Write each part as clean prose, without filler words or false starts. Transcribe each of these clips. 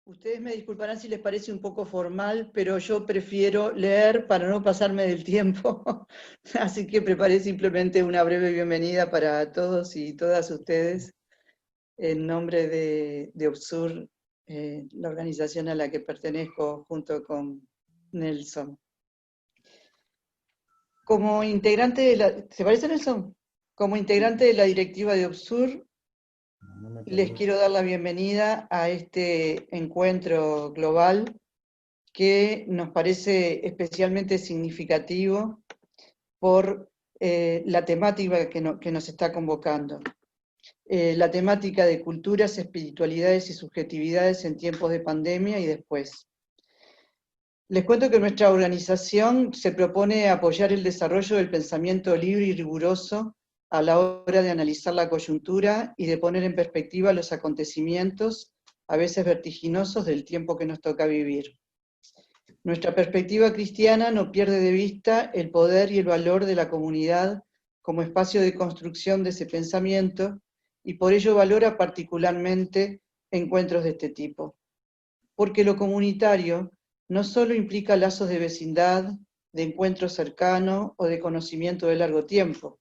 Ustedes me disculparán si les parece un poco formal, pero yo prefiero leer para no pasarme del tiempo. Así que preparé simplemente una breve bienvenida para todos y todas ustedes en nombre de OBSUR, la organización a la que pertenezco junto con Nelson. Como integrante de la... ¿Se parece, Nelson? Como integrante de la directiva de OBSUR, les quiero dar la bienvenida a este encuentro global que nos parece especialmente significativo por la temática que nos está convocando. La temática de culturas, espiritualidades y subjetividades en tiempos de pandemia y después. Les cuento que nuestra organización se propone apoyar el desarrollo del pensamiento libre y riguroso a la hora de analizar la coyuntura y de poner en perspectiva los acontecimientos, a veces vertiginosos, del tiempo que nos toca vivir. Nuestra perspectiva cristiana no pierde de vista el poder y el valor de la comunidad como espacio de construcción de ese pensamiento y por ello valora particularmente encuentros de este tipo. Porque lo comunitario no solo implica lazos de vecindad, de encuentro cercano o de conocimiento de largo tiempo.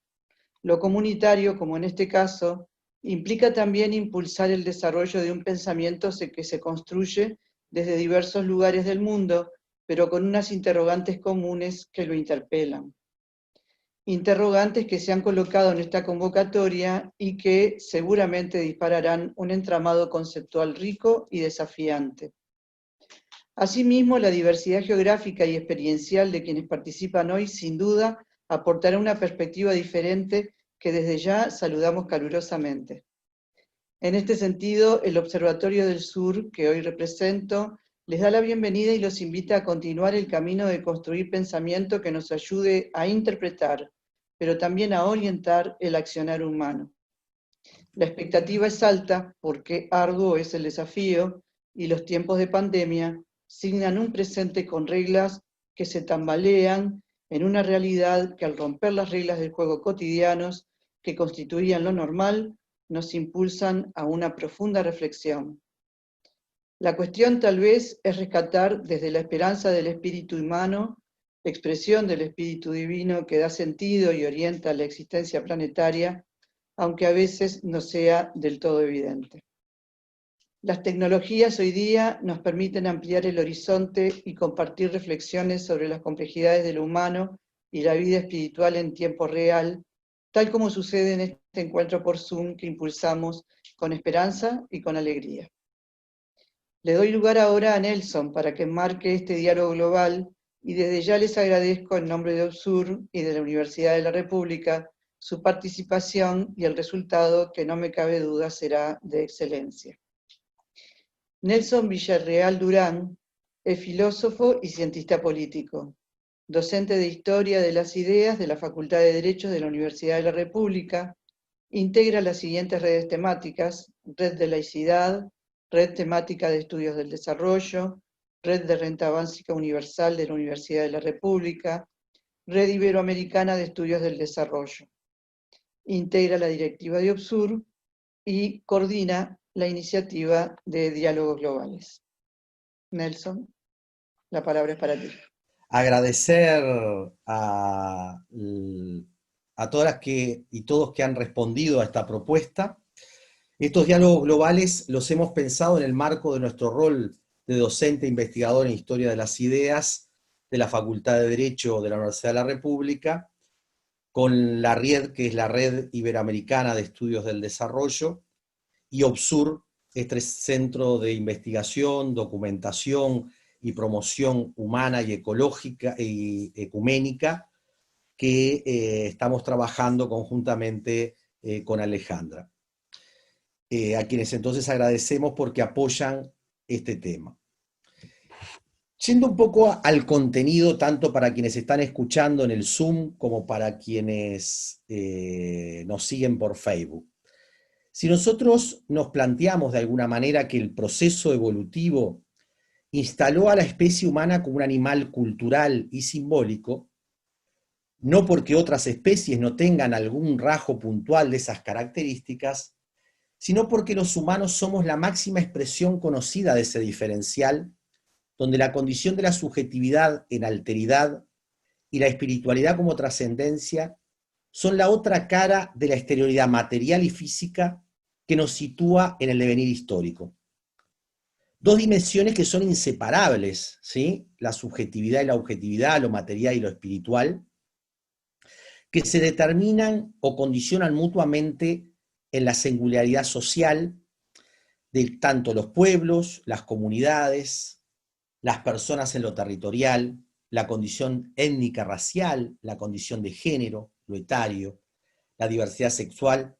Lo comunitario, como en este caso, implica también impulsar el desarrollo de un pensamiento que se construye desde diversos lugares del mundo, pero con unas interrogantes comunes que lo interpelan. Interrogantes que se han colocado en esta convocatoria y que seguramente dispararán un entramado conceptual rico y desafiante. Asimismo, la diversidad geográfica y experiencial de quienes participan hoy, sin duda, aportará una perspectiva diferente que desde ya saludamos calurosamente. En este sentido, el Observatorio del Sur, que hoy represento, les da la bienvenida y los invita a continuar el camino de construir pensamiento que nos ayude a interpretar, pero también a orientar el accionar humano. La expectativa es alta porque arduo es el desafío y los tiempos de pandemia signan un presente con reglas que se tambalean en una realidad que al romper las reglas del juego cotidianos que constituían lo normal, nos impulsan a una profunda reflexión. La cuestión tal vez es rescatar desde la esperanza del espíritu humano, expresión del espíritu divino que da sentido y orienta la existencia planetaria, aunque a veces no sea del todo evidente. Las tecnologías hoy día nos permiten ampliar el horizonte y compartir reflexiones sobre las complejidades de lo humano y la vida espiritual en tiempo real, tal como sucede en este encuentro por Zoom que impulsamos con esperanza y con alegría. Le doy lugar ahora a Nelson para que enmarque este diálogo global y desde ya les agradezco en nombre de OBSUR y de la Universidad de la República su participación y el resultado, que no me cabe duda, será de excelencia. Nelson Villarreal Durán es filósofo y cientista político, docente de Historia de las Ideas de la Facultad de Derecho de la Universidad de la República, integra las siguientes redes temáticas: Red de Laicidad, Red Temática de Estudios del Desarrollo, Red de Renta Básica Universal de la Universidad de la República, Red Iberoamericana de Estudios del Desarrollo. Integra la directiva de OBSUR y coordina la iniciativa de Diálogos Globales. Nelson, la palabra es para ti. Agradecer a todas las y todos que han respondido a esta propuesta. Estos diálogos globales los hemos pensado en el marco de nuestro rol de docente e investigador en Historia de las Ideas de la Facultad de Derecho de la Universidad de la República, con la RIED, que es la Red Iberoamericana de Estudios del Desarrollo, y OBSUR, este centro de investigación, documentación y promoción humana y ecológica y ecuménica que estamos trabajando conjuntamente con Alejandra. A quienes entonces agradecemos porque apoyan este tema. Yendo un poco al contenido, tanto para quienes están escuchando en el Zoom como para quienes nos siguen por Facebook. Si nosotros nos planteamos de alguna manera que el proceso evolutivo instaló a la especie humana como un animal cultural y simbólico, no porque otras especies no tengan algún rasgo puntual de esas características, sino porque los humanos somos la máxima expresión conocida de ese diferencial, donde la condición de la subjetividad en alteridad y la espiritualidad como trascendencia son la otra cara de la exterioridad material y física que nos sitúa en el devenir histórico. Dos dimensiones que son inseparables, ¿sí? La subjetividad y la objetividad, lo material y lo espiritual, que se determinan o condicionan mutuamente en la singularidad social de tanto los pueblos, las comunidades, las personas en lo territorial, la condición étnica racial, la condición de género, lo etario, la diversidad sexual,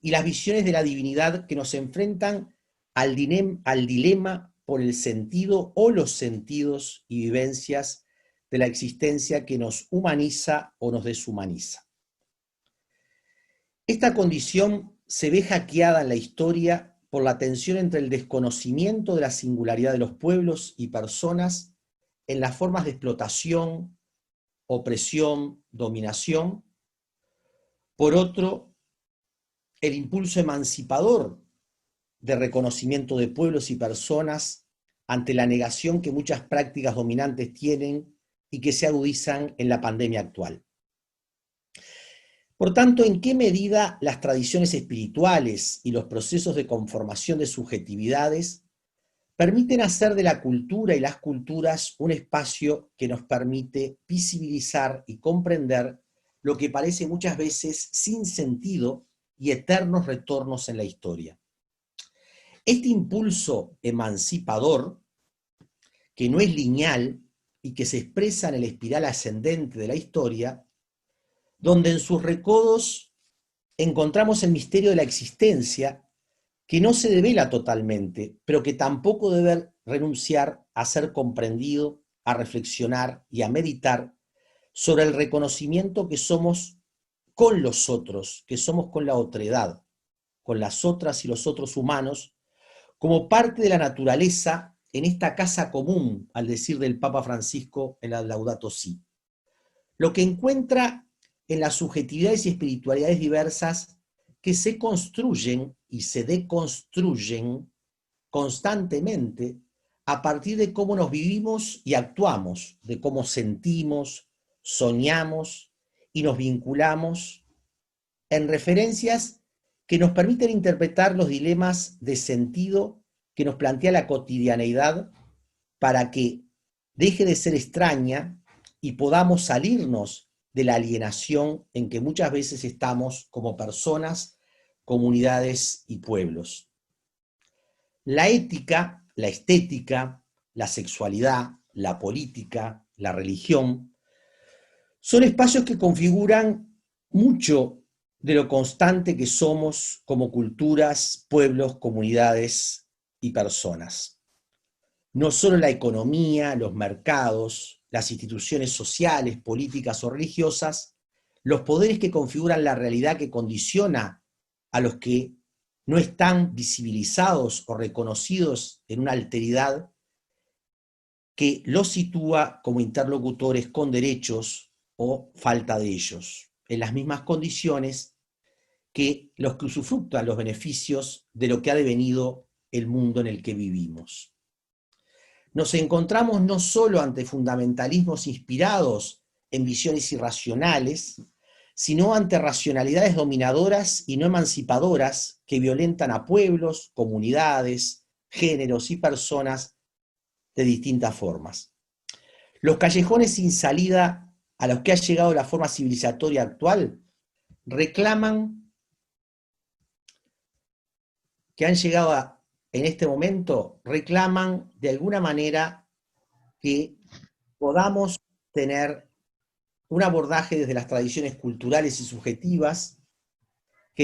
y las visiones de la divinidad que nos enfrentan al dilema por el sentido o los sentidos y vivencias de la existencia que nos humaniza o nos deshumaniza. Esta condición se ve hackeada en la historia por la tensión entre el desconocimiento de la singularidad de los pueblos y personas en las formas de explotación, opresión, dominación. Por otro, el impulso emancipador de reconocimiento de pueblos y personas ante la negación que muchas prácticas dominantes tienen y que se agudizan en la pandemia actual. Por tanto, ¿en qué medida las tradiciones espirituales y los procesos de conformación de subjetividades permiten hacer de la cultura y las culturas un espacio que nos permite visibilizar y comprender lo que parece muchas veces sin sentido y eternos retornos en la historia? Este impulso emancipador, que no es lineal y que se expresa en el espiral ascendente de la historia, donde en sus recodos encontramos el misterio de la existencia, que no se devela totalmente, pero que tampoco debe renunciar a ser comprendido, a reflexionar y a meditar sobre el reconocimiento que somos con los otros, que somos con la otredad, con las otras y los otros humanos, como parte de la naturaleza en esta casa común, al decir del Papa Francisco en la Laudato Si. Lo que encuentra en las subjetividades y espiritualidades diversas que se construyen y se deconstruyen constantemente a partir de cómo nos vivimos y actuamos, de cómo sentimos, soñamos y nos vinculamos en referencias que nos permiten interpretar los dilemas de sentido que nos plantea la cotidianeidad para que deje de ser extraña y podamos salirnos de la alienación en que muchas veces estamos como personas, comunidades y pueblos. La ética, la estética, la sexualidad, la política, la religión, son espacios que configuran mucho de lo constante que somos como culturas, pueblos, comunidades y personas. No solo la economía, los mercados, las instituciones sociales, políticas o religiosas, los poderes que configuran la realidad que condiciona a los que no están visibilizados o reconocidos en una alteridad que los sitúa como interlocutores con derechos o falta de ellos, en las mismas condiciones que los que usufructan los beneficios de lo que ha devenido el mundo en el que vivimos. Nos encontramos no solo ante fundamentalismos inspirados en visiones irracionales, sino ante racionalidades dominadoras y no emancipadoras que violentan a pueblos, comunidades, géneros y personas de distintas formas. Los callejones sin salida a los que ha llegado la forma civilizatoria actual reclaman que han llegado en este momento, reclaman de alguna manera que podamos tener un abordaje desde las tradiciones culturales y subjetivas que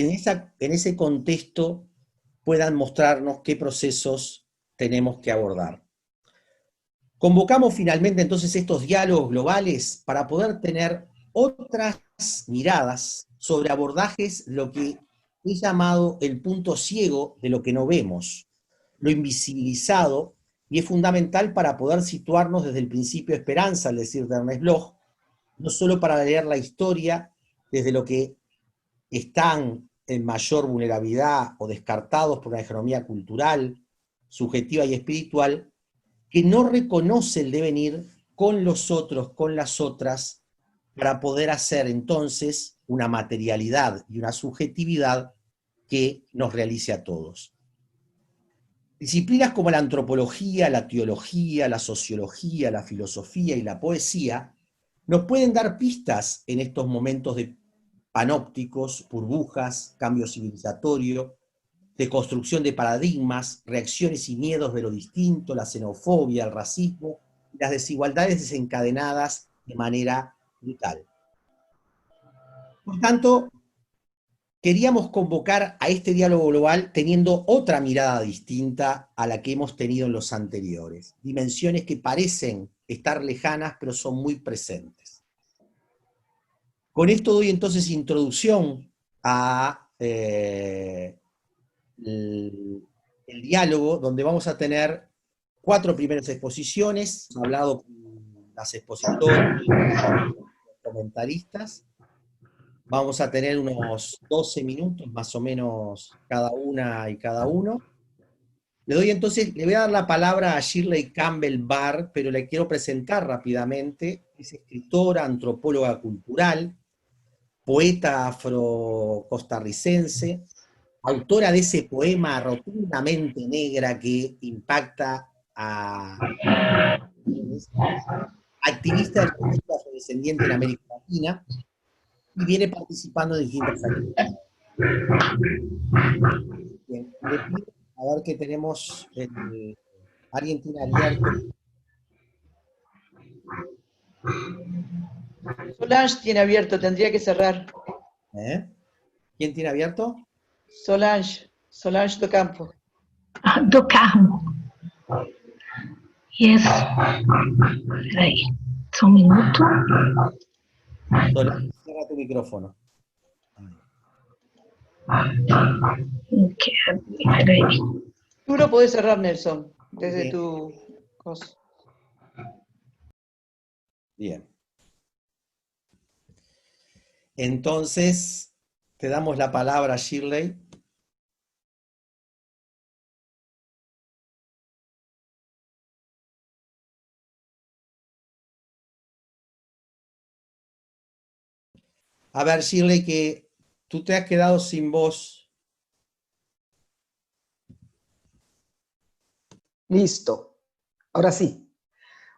en ese contexto puedan mostrarnos qué procesos tenemos que abordar. Convocamos finalmente entonces estos diálogos globales para poder tener otras miradas sobre abordajes, lo que he llamado el punto ciego de lo que no vemos, lo invisibilizado, y es fundamental para poder situarnos desde el principio de esperanza, al decir de Ernest Bloch, no solo para leer la historia desde lo que están en mayor vulnerabilidad o descartados por una hegemonía cultural, subjetiva y espiritual, que no reconoce el devenir con los otros, con las otras, para poder hacer entonces una materialidad y una subjetividad que nos realice a todos. Disciplinas como la antropología, la teología, la sociología, la filosofía y la poesía nos pueden dar pistas en estos momentos de panópticos, burbujas, cambio civilizatorio, de construcción de paradigmas, reacciones y miedos de lo distinto, la xenofobia, el racismo y las desigualdades desencadenadas de manera brutal. Por tanto, queríamos convocar a este diálogo global teniendo otra mirada distinta a la que hemos tenido en los anteriores. Dimensiones que parecen estar lejanas, pero son muy presentes. Con esto doy entonces introducción a el diálogo, donde vamos a tener 4 primeras exposiciones, hablado con las expositoras, los comentaristas. Vamos a tener unos 12 minutos más o menos cada una y cada uno. Le voy a dar la palabra a Shirley Campbell Barr, pero le quiero presentar rápidamente. Es escritora, antropóloga cultural, poeta afro-costarricense, autora de ese poema rotundamente negra que impacta a activista del movimiento afrodescendiente en América Latina, y viene participando en distintas actividades. Bien, le pido a ver que tenemos alguien tiene abierto. Solange tiene abierto, tendría que cerrar. ¿Quién tiene abierto? Solange do Campo. Do Carmo. Yes. Peraí, só um minuto. Solange, cierra tu micrófono. Peraí. Tú lo podés cerrar, Nelson, desde tu cosa. Bien. Entonces, te damos la palabra, Shirley. A ver, Shirley, que tú te has quedado sin voz. Listo. Ahora sí.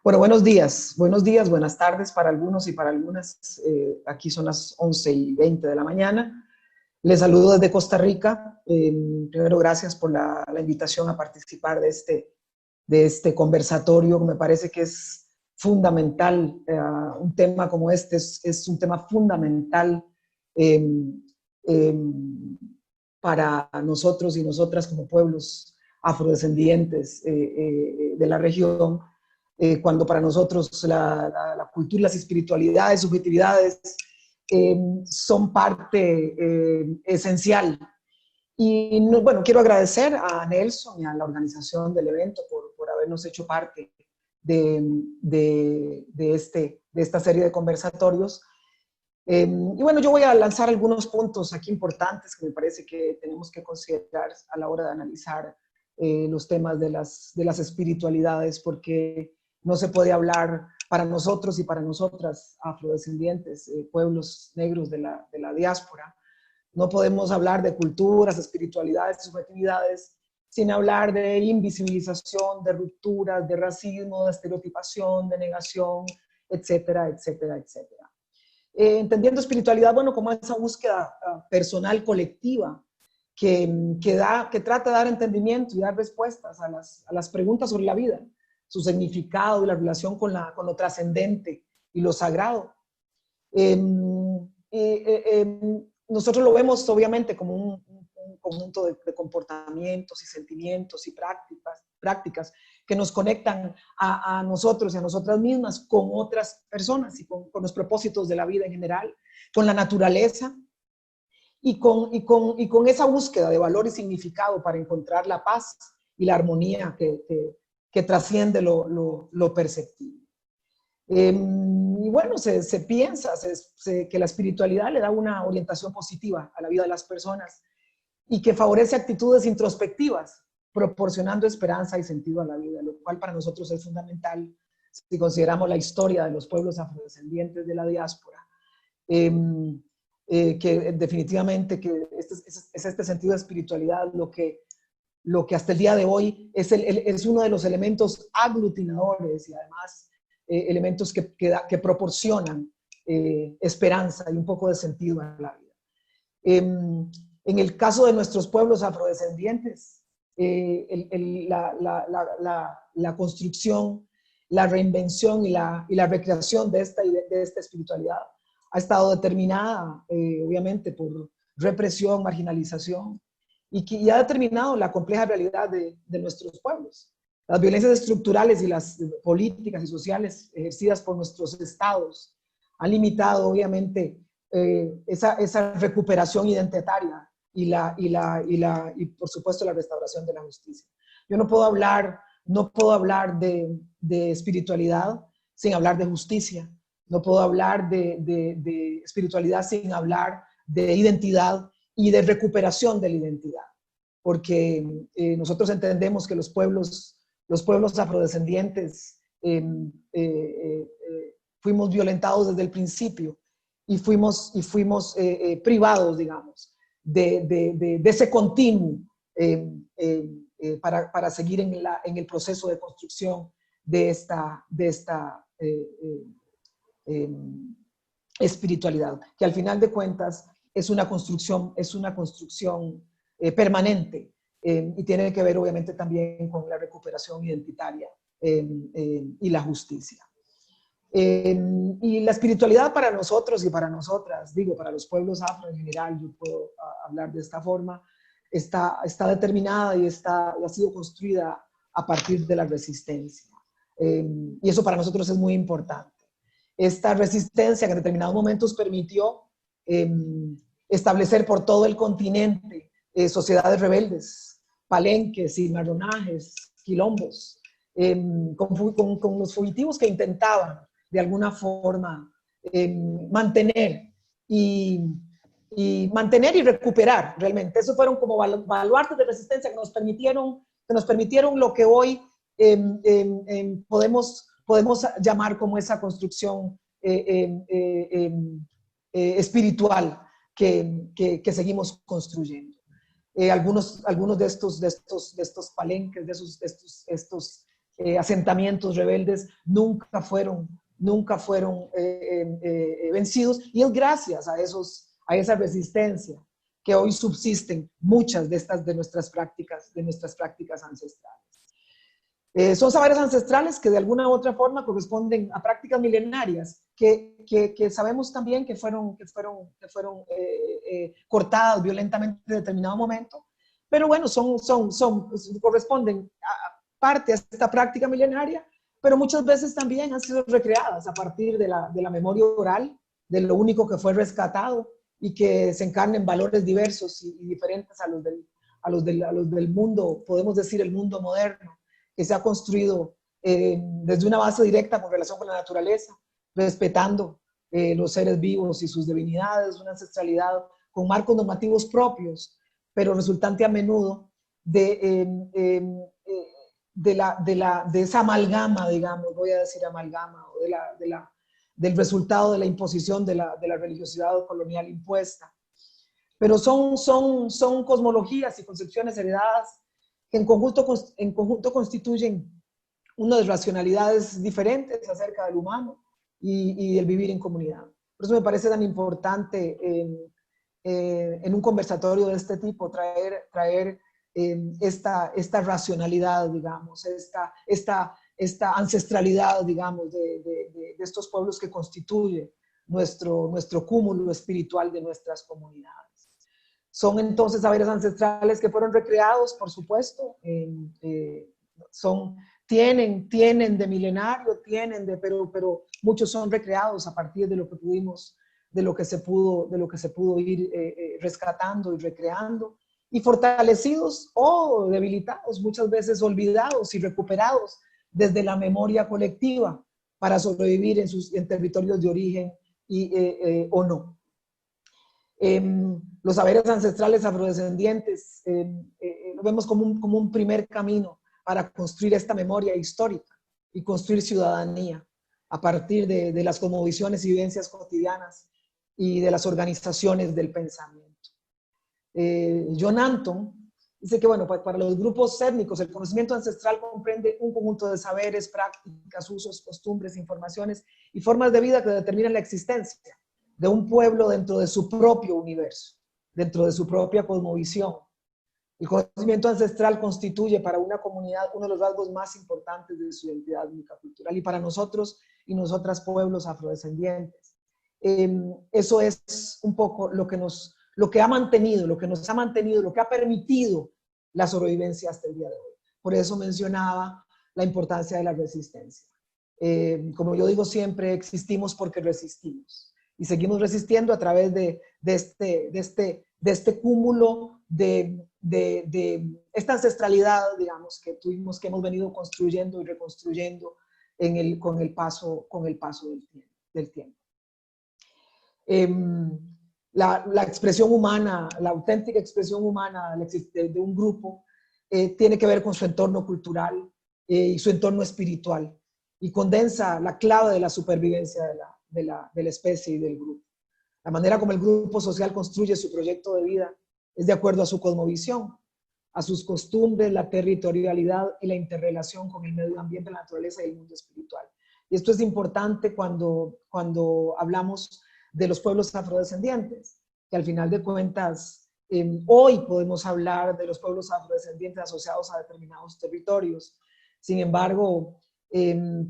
Bueno, buenos días, buenas tardes para algunos y para algunas. Aquí son las 11:20 de la mañana. Les saludo desde Costa Rica. Primero, gracias por la invitación a participar de este conversatorio. Me parece que es fundamental. Un tema como este es un tema fundamental para nosotros y nosotras como pueblos afrodescendientes de la región, cuando para nosotros la cultura, las espiritualidades, subjetividades son parte esencial. Y bueno, quiero agradecer a Nelson y a la organización del evento por habernos hecho parte de esta serie de conversatorios. Y bueno, yo voy a lanzar algunos puntos aquí importantes que me parece que tenemos que considerar a la hora de analizar los temas de las espiritualidades, porque no se puede hablar para nosotros y para nosotras afrodescendientes, pueblos negros de la diáspora. No podemos hablar de culturas, espiritualidades, subjetividades, sin hablar de invisibilización, de rupturas, de racismo, de estereotipación, de negación, etcétera, etcétera, etcétera. Entendiendo espiritualidad, bueno, como esa búsqueda personal colectiva que trata de dar entendimiento y dar respuestas a las preguntas sobre la vida, su significado y la relación con lo trascendente y lo sagrado. Nosotros lo vemos obviamente como un conjunto de comportamientos y sentimientos y prácticas que nos conectan a nosotros y a nosotras mismas con otras personas y con los propósitos de la vida en general, con la naturaleza y con esa búsqueda de valor y significado para encontrar la paz y la armonía que trasciende lo perceptible. Y bueno, se piensa que la espiritualidad le da una orientación positiva a la vida de las personas y que favorece actitudes introspectivas, proporcionando esperanza y sentido a la vida, lo cual para nosotros es fundamental si consideramos la historia de los pueblos afrodescendientes de la diáspora. Que definitivamente que es este sentido de espiritualidad lo que hasta el día de hoy es uno de los elementos aglutinadores y además elementos que proporcionan esperanza y un poco de sentido a la vida. En el caso de nuestros pueblos afrodescendientes, la construcción, la reinvención y la recreación de esta espiritualidad ha estado determinada, obviamente, por represión, marginalización, y ha determinado la compleja realidad de nuestros pueblos. Las violencias estructurales y las políticas y sociales ejercidas por nuestros estados han limitado, obviamente, esa recuperación identitaria y por supuesto la restauración de la justicia. Yo no puedo hablar de espiritualidad sin hablar de justicia. No puedo hablar de espiritualidad sin hablar de identidad y de recuperación de la identidad. Porque nosotros entendemos que los pueblos afrodescendientes fuimos violentados desde el principio y fuimos privados, digamos, de ese continuo para seguir en el proceso de construcción de esta espiritualidad, que al final de cuentas es una construcción permanente y tiene que ver obviamente también con la recuperación identitaria y la justicia. Y la espiritualidad para nosotros y para nosotras, digo, para los pueblos afro en general, yo puedo hablar de esta forma, está determinada y ha sido construida a partir de la resistencia. Y eso para nosotros es muy importante. Esta resistencia que en determinados momentos permitió establecer por todo el continente sociedades rebeldes, palenques, cimarronajes, quilombos, con los fugitivos que intentaban de alguna forma mantener y recuperar realmente. Esos fueron como baluartes de resistencia que nos permitieron lo que hoy podemos llamar como esa construcción espiritual que seguimos construyendo. Algunos de estos palenques, de estos asentamientos rebeldes nunca fueron vencidos, y es gracias a esa resistencia que hoy subsisten muchas de nuestras prácticas ancestrales. Son saberes ancestrales que de alguna u otra forma corresponden a prácticas milenarias que sabemos también que fueron cortadas violentamente en determinado momento, pero bueno, corresponden a parte de esta práctica milenaria, pero muchas veces también han sido recreadas a partir de la memoria oral, de lo único que fue rescatado y que se encarna en valores diversos y diferentes a los del mundo, podemos decir el mundo moderno, que se ha construido desde una base directa con relación con la naturaleza, respetando los seres vivos y sus divinidades, una ancestralidad con marcos normativos propios, pero resultante a menudo de esa amalgama, digamos, voy a decir amalgama, o del resultado de la imposición de la religiosidad colonial impuesta. Pero son cosmologías y concepciones heredadas que en conjunto constituyen unas racionalidades diferentes acerca del humano y del vivir en comunidad. Por eso me parece tan importante en un conversatorio de este tipo traer esta racionalidad, digamos, esta ancestralidad, digamos, de estos pueblos que constituye nuestro cúmulo espiritual de nuestras comunidades. Son entonces saberes ancestrales que fueron recreados, por supuesto, tienen de milenario, pero muchos son recreados a partir de lo que pudimos, de lo que se pudo ir rescatando y recreando, y fortalecidos o debilitados, muchas veces olvidados y recuperados desde la memoria colectiva para sobrevivir en territorios de origen o no. Los saberes ancestrales afrodescendientes lo vemos como un primer camino para construir esta memoria histórica y construir ciudadanía a partir de las cosmovisiones y vivencias cotidianas y de las organizaciones del pensamiento. John Anton dice que, bueno, para los grupos étnicos, el conocimiento ancestral comprende un conjunto de saberes, prácticas, usos, costumbres, informaciones y formas de vida que determinan la existencia de un pueblo dentro de su propio universo, dentro de su propia cosmovisión. El conocimiento ancestral constituye para una comunidad uno de los rasgos más importantes de su identidad única cultural, y para nosotros y nosotras pueblos afrodescendientes. Eso es un poco lo que nos ha mantenido, lo que ha permitido la sobrevivencia hasta el día de hoy. Por eso mencionaba la importancia de la resistencia. Como yo digo siempre, existimos porque resistimos. Y seguimos resistiendo a través de este cúmulo de esta ancestralidad, digamos, que hemos venido construyendo y reconstruyendo con el paso del tiempo. La expresión humana, la auténtica expresión humana de un grupo tiene que ver con su entorno cultural y su entorno espiritual, y condensa la clave de la supervivencia de la especie y del grupo. La manera como el grupo social construye su proyecto de vida es de acuerdo a su cosmovisión, a sus costumbres, la territorialidad y la interrelación con el medio ambiente, la naturaleza y el mundo espiritual. Y esto es importante cuando hablamos de los pueblos afrodescendientes, que al final de cuentas, hoy podemos hablar de los pueblos afrodescendientes asociados a determinados territorios. Sin embargo,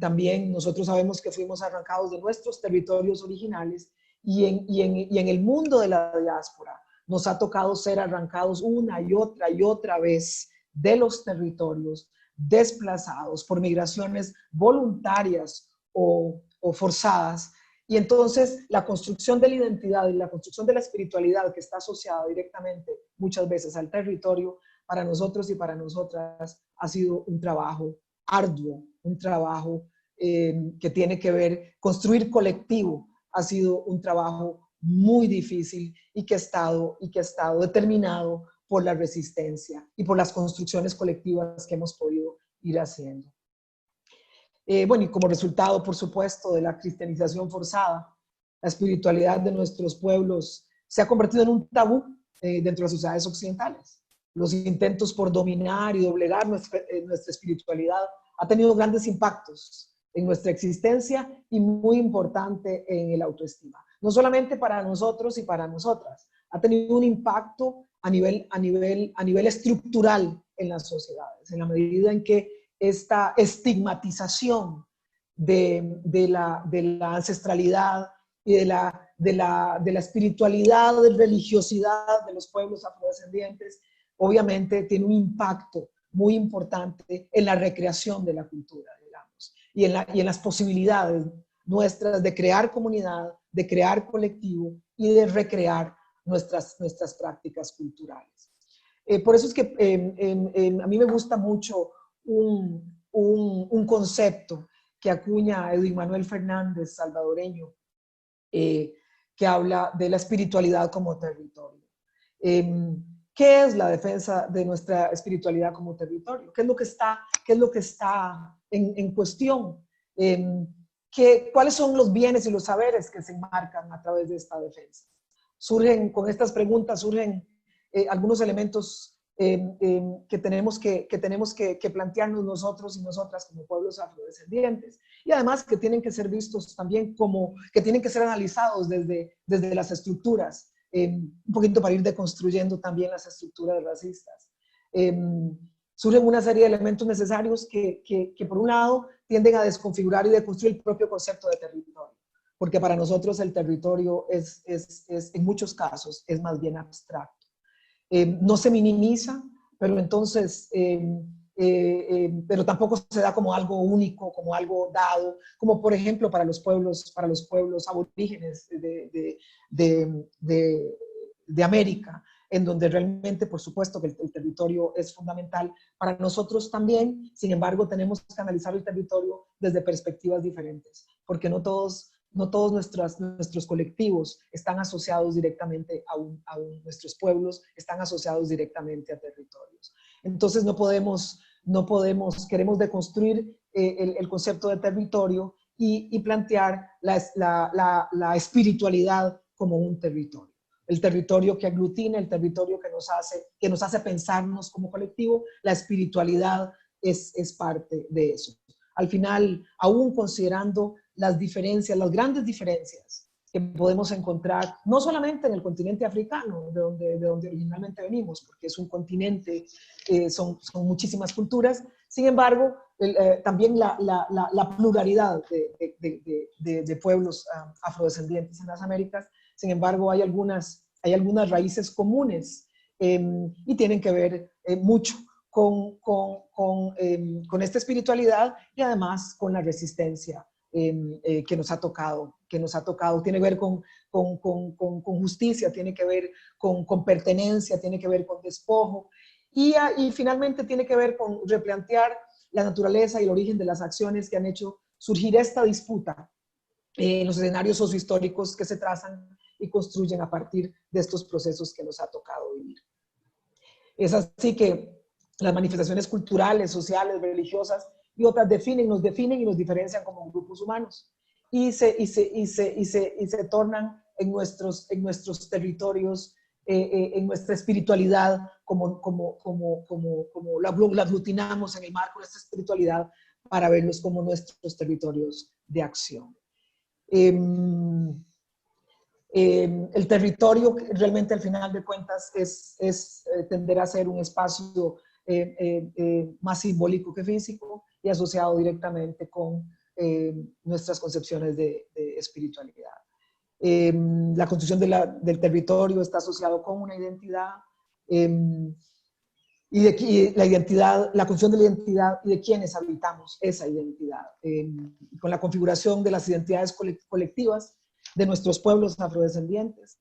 también nosotros sabemos que fuimos arrancados de nuestros territorios originales, y en el mundo de la diáspora nos ha tocado ser arrancados una y otra vez de los territorios, desplazados por migraciones voluntarias o forzadas. Y entonces la construcción de la identidad y la construcción de la espiritualidad, que está asociada directamente muchas veces al territorio, para nosotros y para nosotras ha sido un trabajo arduo, un trabajo que tiene que ver, construir colectivo ha sido un trabajo muy difícil y que ha estado determinado por la resistencia y por las construcciones colectivas que hemos podido ir haciendo. Bueno, y como resultado, por supuesto, de la cristianización forzada, la espiritualidad de nuestros pueblos se ha convertido en un tabú dentro de las sociedades occidentales. Los intentos por dominar y doblegar nuestra espiritualidad ha tenido grandes impactos en nuestra existencia y muy importante en el autoestima. No solamente para nosotros y para nosotras, ha tenido un impacto a nivel estructural en las sociedades, en la medida en que esta estigmatización de la ancestralidad y de la espiritualidad, de religiosidad de los pueblos afrodescendientes, obviamente tiene un impacto muy importante en la recreación de la cultura, digamos, y en las posibilidades nuestras de crear comunidad, de crear colectivo y de recrear nuestras prácticas culturales. Por eso es que a mí me gusta mucho un concepto que acuña Edwin Manuel Fernández, salvadoreño, que habla de la espiritualidad como territorio. ¿Qué es la defensa de nuestra espiritualidad como territorio? ¿Qué es lo que está en cuestión? ¿Cuáles son los bienes y los saberes que se enmarcan a través de esta defensa? Con estas preguntas surgen algunos elementos que tenemos que plantearnos nosotros y nosotras como pueblos afrodescendientes, y además que tienen que ser vistos también que tienen que ser analizados desde las estructuras, un poquito para ir deconstruyendo también las estructuras racistas. Surgen una serie de elementos necesarios que por un lado tienden a desconfigurar y deconstruir el propio concepto de territorio, porque para nosotros el territorio es en muchos casos es más bien abstracto. No se minimiza, pero entonces, pero tampoco se da como algo único, como algo dado, como por ejemplo para los pueblos aborígenes de América. en donde realmente, por supuesto, que el territorio es fundamental para nosotros también. Sin embargo, tenemos que analizar el territorio desde perspectivas diferentes, porque no todos nuestros colectivos están asociados directamente nuestros pueblos están asociados directamente a territorios. Entonces queremos deconstruir el concepto de territorio y plantear la espiritualidad como un territorio. El territorio que aglutina, el territorio que nos hace pensarnos como colectivo, la espiritualidad es parte de eso. Al final, aún considerando las diferencias, las grandes diferencias que podemos encontrar, no solamente en el continente africano, de donde originalmente venimos, porque es un continente, son muchísimas culturas, sin embargo, también la pluralidad de pueblos afrodescendientes en las Américas, sin embargo, hay algunas raíces comunes y tienen que ver mucho con esta espiritualidad y además con la resistencia que nos ha tocado, tiene que ver con justicia, tiene que ver con pertenencia, tiene que ver con despojo y finalmente tiene que ver con replantear la naturaleza y el origen de las acciones que han hecho surgir esta disputa en los escenarios sociohistóricos que se trazan y construyen a partir de estos procesos que nos ha tocado vivir. Es así que las manifestaciones culturales, sociales, religiosas y otras nos definen y nos diferencian como grupos humanos y se tornan en nuestros territorios, en nuestra espiritualidad, como la aglutinamos en el marco de esta espiritualidad para verlos como nuestros territorios de acción. El territorio realmente al final de cuentas tenderá a ser un espacio más simbólico que físico y asociado directamente con nuestras concepciones de espiritualidad. La construcción del territorio está asociado con una identidad y la construcción de la identidad y de quienes habitamos esa identidad. Con la configuración de las identidades colectivas de nuestros pueblos afrodescendientes.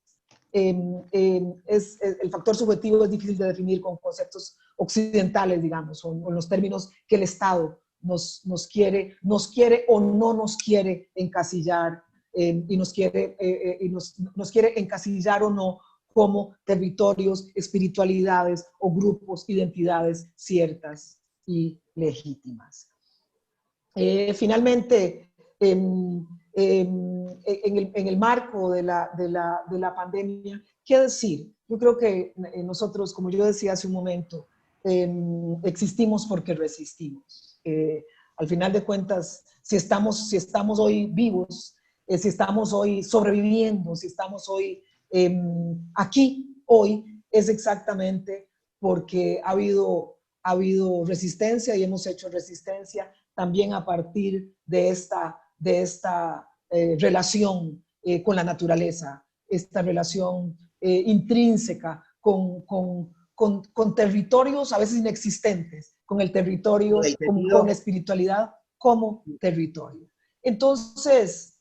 El factor subjetivo es difícil de definir con conceptos occidentales, digamos, o en los términos que el Estado nos quiere o no nos quiere encasillar, y nos quiere encasillar o no como territorios, espiritualidades o grupos, identidades ciertas y legítimas. Finalmente, en el marco de la pandemia, ¿qué decir? Yo creo que nosotros, como yo decía hace un momento, existimos porque resistimos. Al final de cuentas, si estamos hoy vivos, si estamos hoy sobreviviendo, si estamos hoy aquí, hoy, es exactamente porque ha habido resistencia y hemos hecho resistencia también a partir de esta relación con la naturaleza, esta relación intrínseca con territorios a veces inexistentes, con el territorio, con la espiritualidad como territorio. Entonces,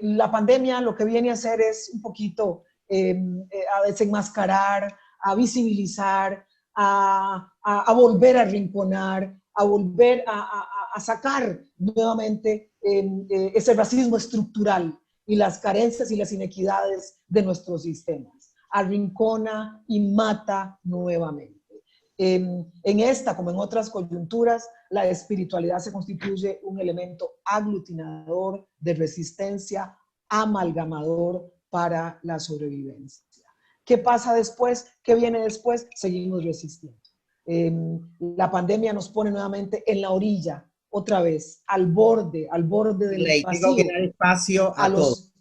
la pandemia lo que viene a hacer es un poquito a desenmascarar, a visibilizar, a volver a arrinconar, a volver a sacar nuevamente ese racismo estructural y las carencias y las inequidades de nuestros sistemas. Arrincona y mata nuevamente. En esta, como en otras coyunturas, la espiritualidad se constituye un elemento aglutinador de resistencia, amalgamador para la sobrevivencia. ¿Qué pasa después? ¿Qué viene después? Seguimos resistiendo. La pandemia nos pone nuevamente en la orilla, otra vez, al borde del vacío, tengo que dar espacio a los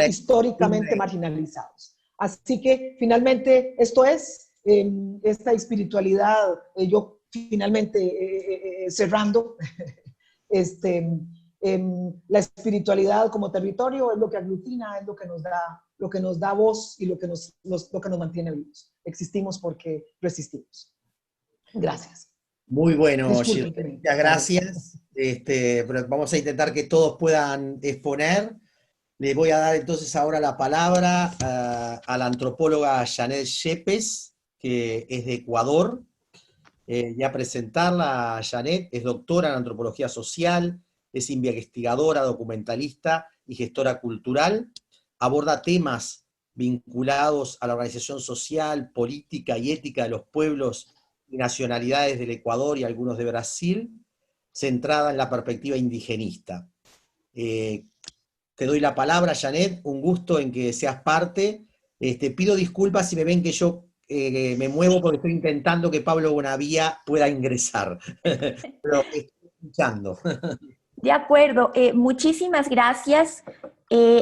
históricamente marginalizados. Así que finalmente esto es esta espiritualidad, yo finalmente cerrando, la espiritualidad como territorio es lo que aglutina, es lo que nos da voz y lo que nos mantiene vivos. Existimos porque resistimos. Gracias. Muy bueno, Disculpen, muchas gracias. Pero vamos a intentar que todos puedan exponer. Le voy a dar entonces ahora la palabra a la antropóloga Janet Yepes, que es de Ecuador. Ya presentarla, Janet es doctora en antropología social, es investigadora, documentalista y gestora cultural. Aborda temas vinculados a la organización social, política y ética de los pueblos y nacionalidades del Ecuador y algunos de Brasil, centrada en la perspectiva indigenista. Te doy la palabra, Janet, un gusto en que seas parte. Pido disculpas si me ven que yo me muevo porque estoy intentando que Pablo Bonavía pueda ingresar. Pero estoy escuchando. De acuerdo, muchísimas gracias.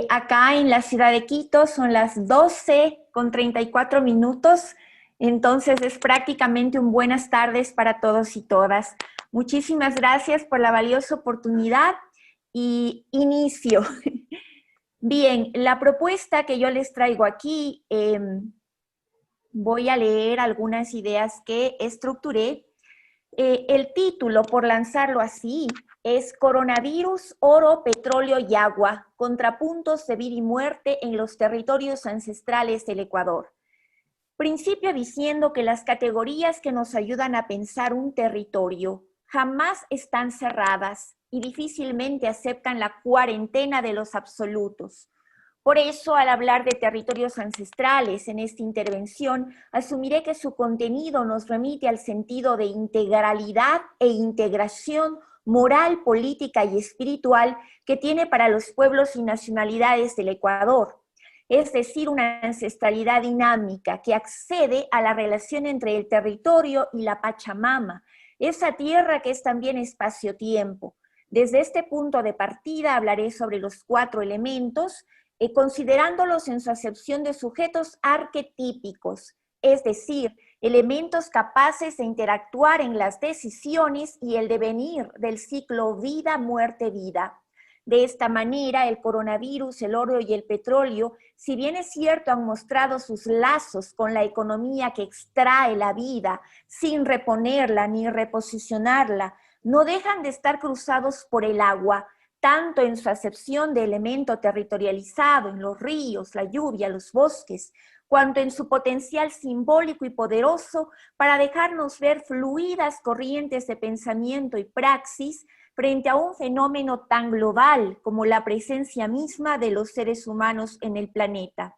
Acá en la ciudad de Quito son las 12:34, entonces es prácticamente un buenas tardes para todos y todas. Muchísimas gracias por la valiosa oportunidad y inicio. Bien, la propuesta que yo les traigo aquí, voy a leer algunas ideas que estructuré. El título, por lanzarlo así, es Coronavirus, Oro, Petróleo y Agua, contrapuntos de vida y muerte en los territorios ancestrales del Ecuador. Principio diciendo que las categorías que nos ayudan a pensar un territorio jamás están cerradas y difícilmente aceptan la cuarentena de los absolutos. Por eso, al hablar de territorios ancestrales en esta intervención, asumiré que su contenido nos remite al sentido de integralidad e integración moral, política y espiritual que tiene para los pueblos y nacionalidades del Ecuador. Es decir, una ancestralidad dinámica que accede a la relación entre el territorio y la Pachamama, esa tierra que es también espacio-tiempo. Desde este punto de partida hablaré sobre los 4 elementos, considerándolos en su acepción de sujetos arquetípicos, es decir, elementos capaces de interactuar en las decisiones y el devenir del ciclo vida-muerte-vida. De esta manera, el coronavirus, el oro y el petróleo, si bien es cierto, han mostrado sus lazos con la economía que extrae la vida, sin reponerla ni reposicionarla, no dejan de estar cruzados por el agua, tanto en su acepción de elemento territorializado en los ríos, la lluvia, los bosques, cuanto en su potencial simbólico y poderoso para dejarnos ver fluidas corrientes de pensamiento y praxis frente a un fenómeno tan global como la presencia misma de los seres humanos en el planeta.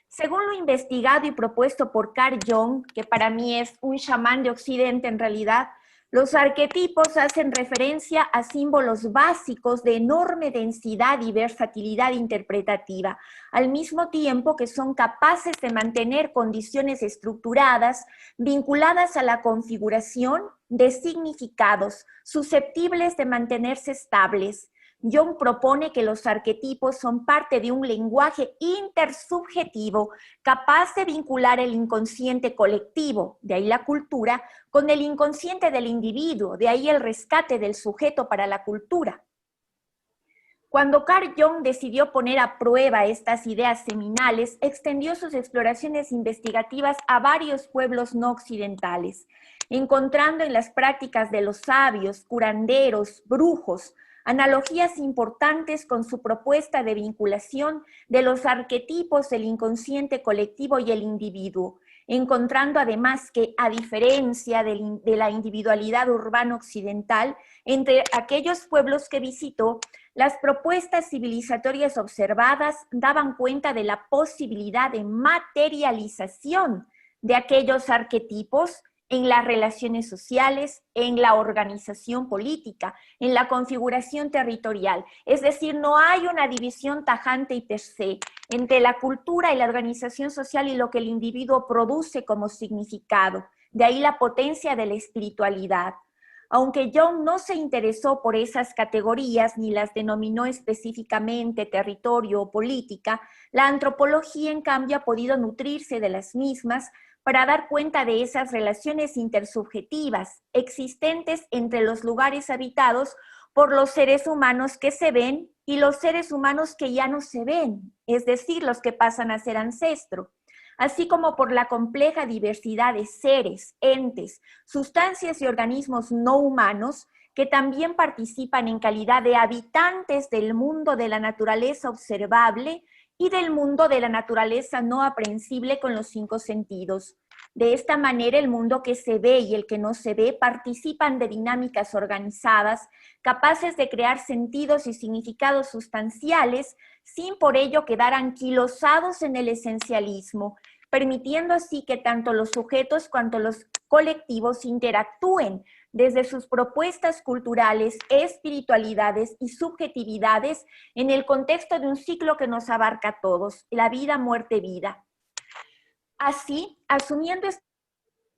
Según lo investigado y propuesto por Carl Jung, que para mí es un chamán de Occidente en realidad, los arquetipos hacen referencia a símbolos básicos de enorme densidad y versatilidad interpretativa, al mismo tiempo que son capaces de mantener condiciones estructuradas vinculadas a la configuración de significados susceptibles de mantenerse estables. Jung propone que los arquetipos son parte de un lenguaje intersubjetivo capaz de vincular el inconsciente colectivo, de ahí la cultura, con el inconsciente del individuo, de ahí el rescate del sujeto para la cultura. Cuando Carl Jung decidió poner a prueba estas ideas seminales, extendió sus exploraciones investigativas a varios pueblos no occidentales, encontrando en las prácticas de los sabios, curanderos, brujos, analogías importantes con su propuesta de vinculación de los arquetipos del inconsciente colectivo y el individuo, encontrando además que, a diferencia de la individualidad urbana occidental, entre aquellos pueblos que visitó, las propuestas civilizatorias observadas daban cuenta de la posibilidad de materialización de aquellos arquetipos en las relaciones sociales, en la organización política, en la configuración territorial. Es decir, no hay una división tajante y per se entre la cultura y la organización social y lo que el individuo produce como significado. De ahí la potencia de la espiritualidad. Aunque Jung no se interesó por esas categorías ni las denominó específicamente territorio o política, la antropología en cambio ha podido nutrirse de las mismas para dar cuenta de esas relaciones intersubjetivas existentes entre los lugares habitados por los seres humanos que se ven y los seres humanos que ya no se ven, es decir, los que pasan a ser ancestro, así como por la compleja diversidad de seres, entes, sustancias y organismos no humanos que también participan en calidad de habitantes del mundo de la naturaleza observable y del mundo de la naturaleza no aprehensible con los 5 sentidos. De esta manera, el mundo que se ve y el que no se ve participan de dinámicas organizadas, capaces de crear sentidos y significados sustanciales, sin por ello quedar anquilosados en el esencialismo, permitiendo así que tanto los sujetos cuanto los colectivos interactúen desde sus propuestas culturales, espiritualidades y subjetividades en el contexto de un ciclo que nos abarca a todos, la vida, muerte, vida. Así, asumiendo esta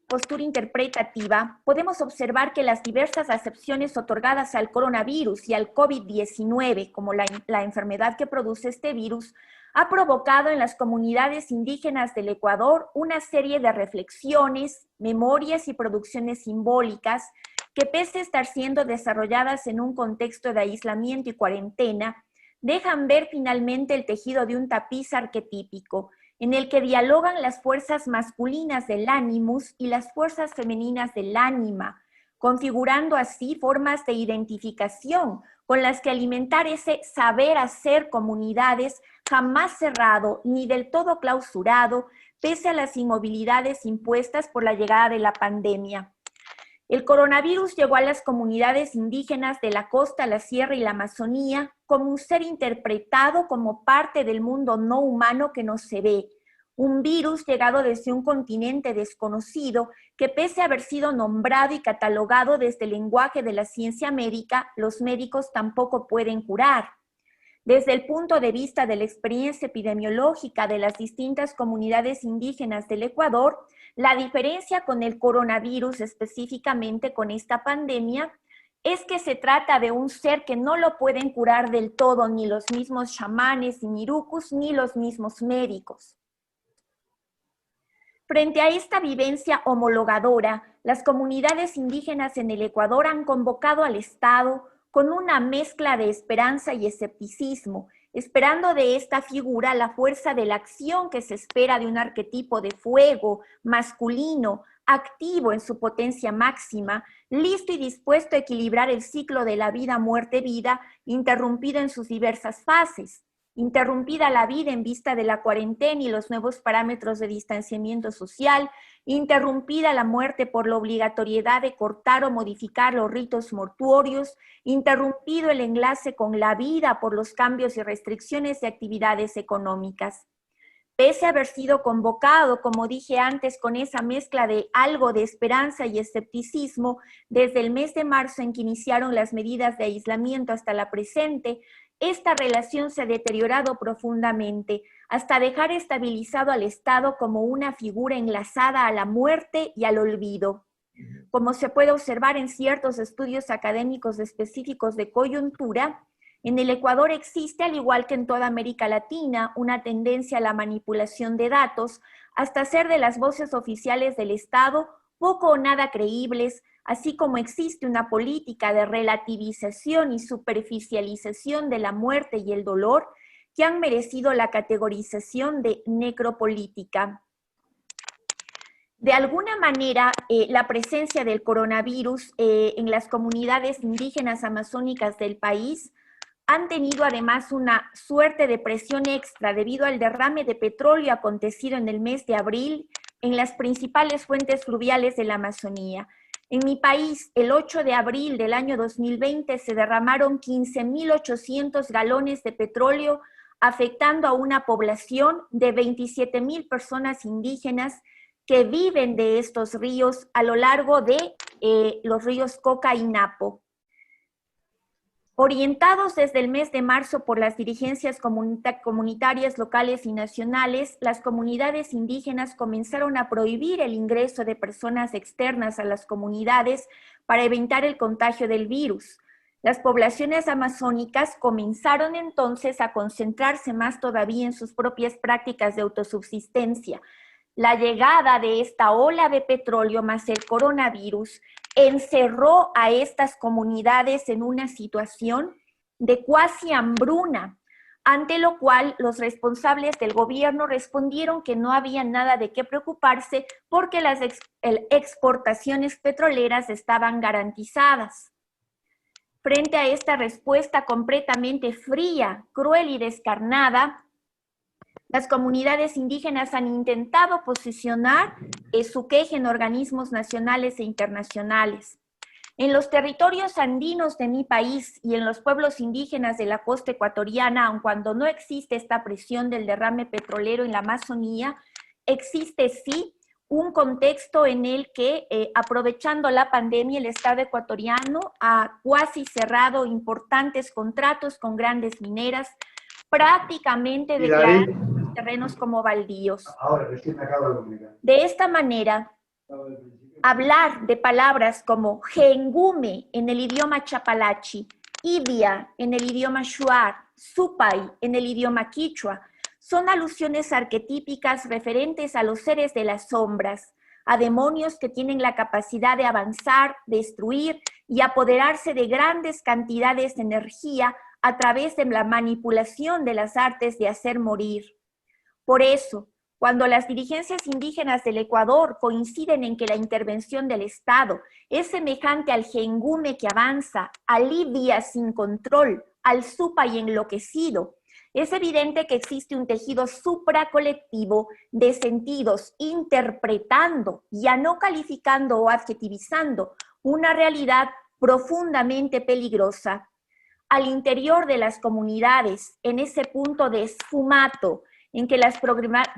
postura interpretativa, podemos observar que las diversas acepciones otorgadas al coronavirus y al COVID-19, como la enfermedad que produce este virus, ha provocado en las comunidades indígenas del Ecuador una serie de reflexiones, memorias y producciones simbólicas que, pese a estar siendo desarrolladas en un contexto de aislamiento y cuarentena, dejan ver finalmente el tejido de un tapiz arquetípico, en el que dialogan las fuerzas masculinas del ánimus y las fuerzas femeninas del ánima, configurando así formas de identificación con las que alimentar ese saber hacer comunidades jamás cerrado ni del todo clausurado, pese a las inmovilidades impuestas por la llegada de la pandemia. El coronavirus llegó a las comunidades indígenas de la costa, la sierra y la Amazonía como un ser interpretado como parte del mundo no humano que no se ve, un virus llegado desde un continente desconocido que, pese a haber sido nombrado y catalogado desde el lenguaje de la ciencia médica, los médicos tampoco pueden curar. Desde el punto de vista de la experiencia epidemiológica de las distintas comunidades indígenas del Ecuador, la diferencia con el coronavirus, específicamente con esta pandemia, es que se trata de un ser que no lo pueden curar del todo ni los mismos chamanes y mirucus, ni los mismos médicos. Frente a esta vivencia homologadora, las comunidades indígenas en el Ecuador han convocado al Estado con una mezcla de esperanza y escepticismo, esperando de esta figura la fuerza de la acción que se espera de un arquetipo de fuego, masculino, activo en su potencia máxima, listo y dispuesto a equilibrar el ciclo de la vida, muerte, vida, interrumpido en sus diversas fases. Interrumpida la vida en vista de la cuarentena y los nuevos parámetros de distanciamiento social, interrumpida la muerte por la obligatoriedad de cortar o modificar los ritos mortuorios, interrumpido el enlace con la vida por los cambios y restricciones de actividades económicas. Pese a haber sido convocado, como dije antes, con esa mezcla de algo de esperanza y escepticismo, desde el mes de marzo en que iniciaron las medidas de aislamiento hasta la presente, esta relación se ha deteriorado profundamente, hasta dejar estabilizado al Estado como una figura enlazada a la muerte y al olvido. Como se puede observar en ciertos estudios académicos específicos de coyuntura, en el Ecuador existe, al igual que en toda América Latina, una tendencia a la manipulación de datos, hasta hacer de las voces oficiales del Estado poco o nada creíbles, así como existe una política de relativización y superficialización de la muerte y el dolor que han merecido la categorización de necropolítica. De alguna manera, la presencia del coronavirus en las comunidades indígenas amazónicas del país han tenido además una suerte de presión extra debido al derrame de petróleo acontecido en el mes de abril en las principales fuentes fluviales de la Amazonía. En mi país, el 8 de abril del año 2020 se derramaron 15.800 galones de petróleo, afectando a una población de 27.000 personas indígenas que viven de estos ríos a lo largo de los ríos Coca y Napo. Orientados desde el mes de marzo por las dirigencias comunitarias locales y nacionales, las comunidades indígenas comenzaron a prohibir el ingreso de personas externas a las comunidades para evitar el contagio del virus. Las poblaciones amazónicas comenzaron entonces a concentrarse más todavía en sus propias prácticas de autosubsistencia. La llegada de esta ola de petróleo más el coronavirus encerró a estas comunidades en una situación de cuasi hambruna, ante lo cual los responsables del gobierno respondieron que no había nada de qué preocuparse porque las exportaciones petroleras estaban garantizadas. Frente a esta respuesta completamente fría, cruel y descarnada, las comunidades indígenas han intentado posicionar su queja en organismos nacionales e internacionales. En los territorios andinos de mi país y en los pueblos indígenas de la costa ecuatoriana, aun cuando no existe esta presión del derrame petrolero en la Amazonía, existe sí un contexto en el que, aprovechando la pandemia, el Estado ecuatoriano ha cuasi cerrado importantes contratos con grandes mineras, prácticamente declarando los terrenos como baldíos. Ahora, recién me acabo de comunicar. De esta manera, hablar de palabras como jengume en el idioma chapalachi, ibia en el idioma shuar, supay en el idioma quichua, son alusiones arquetípicas referentes a los seres de las sombras, a demonios que tienen la capacidad de avanzar, destruir y apoderarse de grandes cantidades de energía a través de la manipulación de las artes de hacer morir. Por eso, cuando las dirigencias indígenas del Ecuador coinciden en que la intervención del Estado es semejante al jengume que avanza, al ibia sin control, al supay enloquecido, es evidente que existe un tejido supracolectivo de sentidos interpretando, ya no calificando o adjetivizando, una realidad profundamente peligrosa. Al interior de las comunidades, en ese punto de esfumato, en que las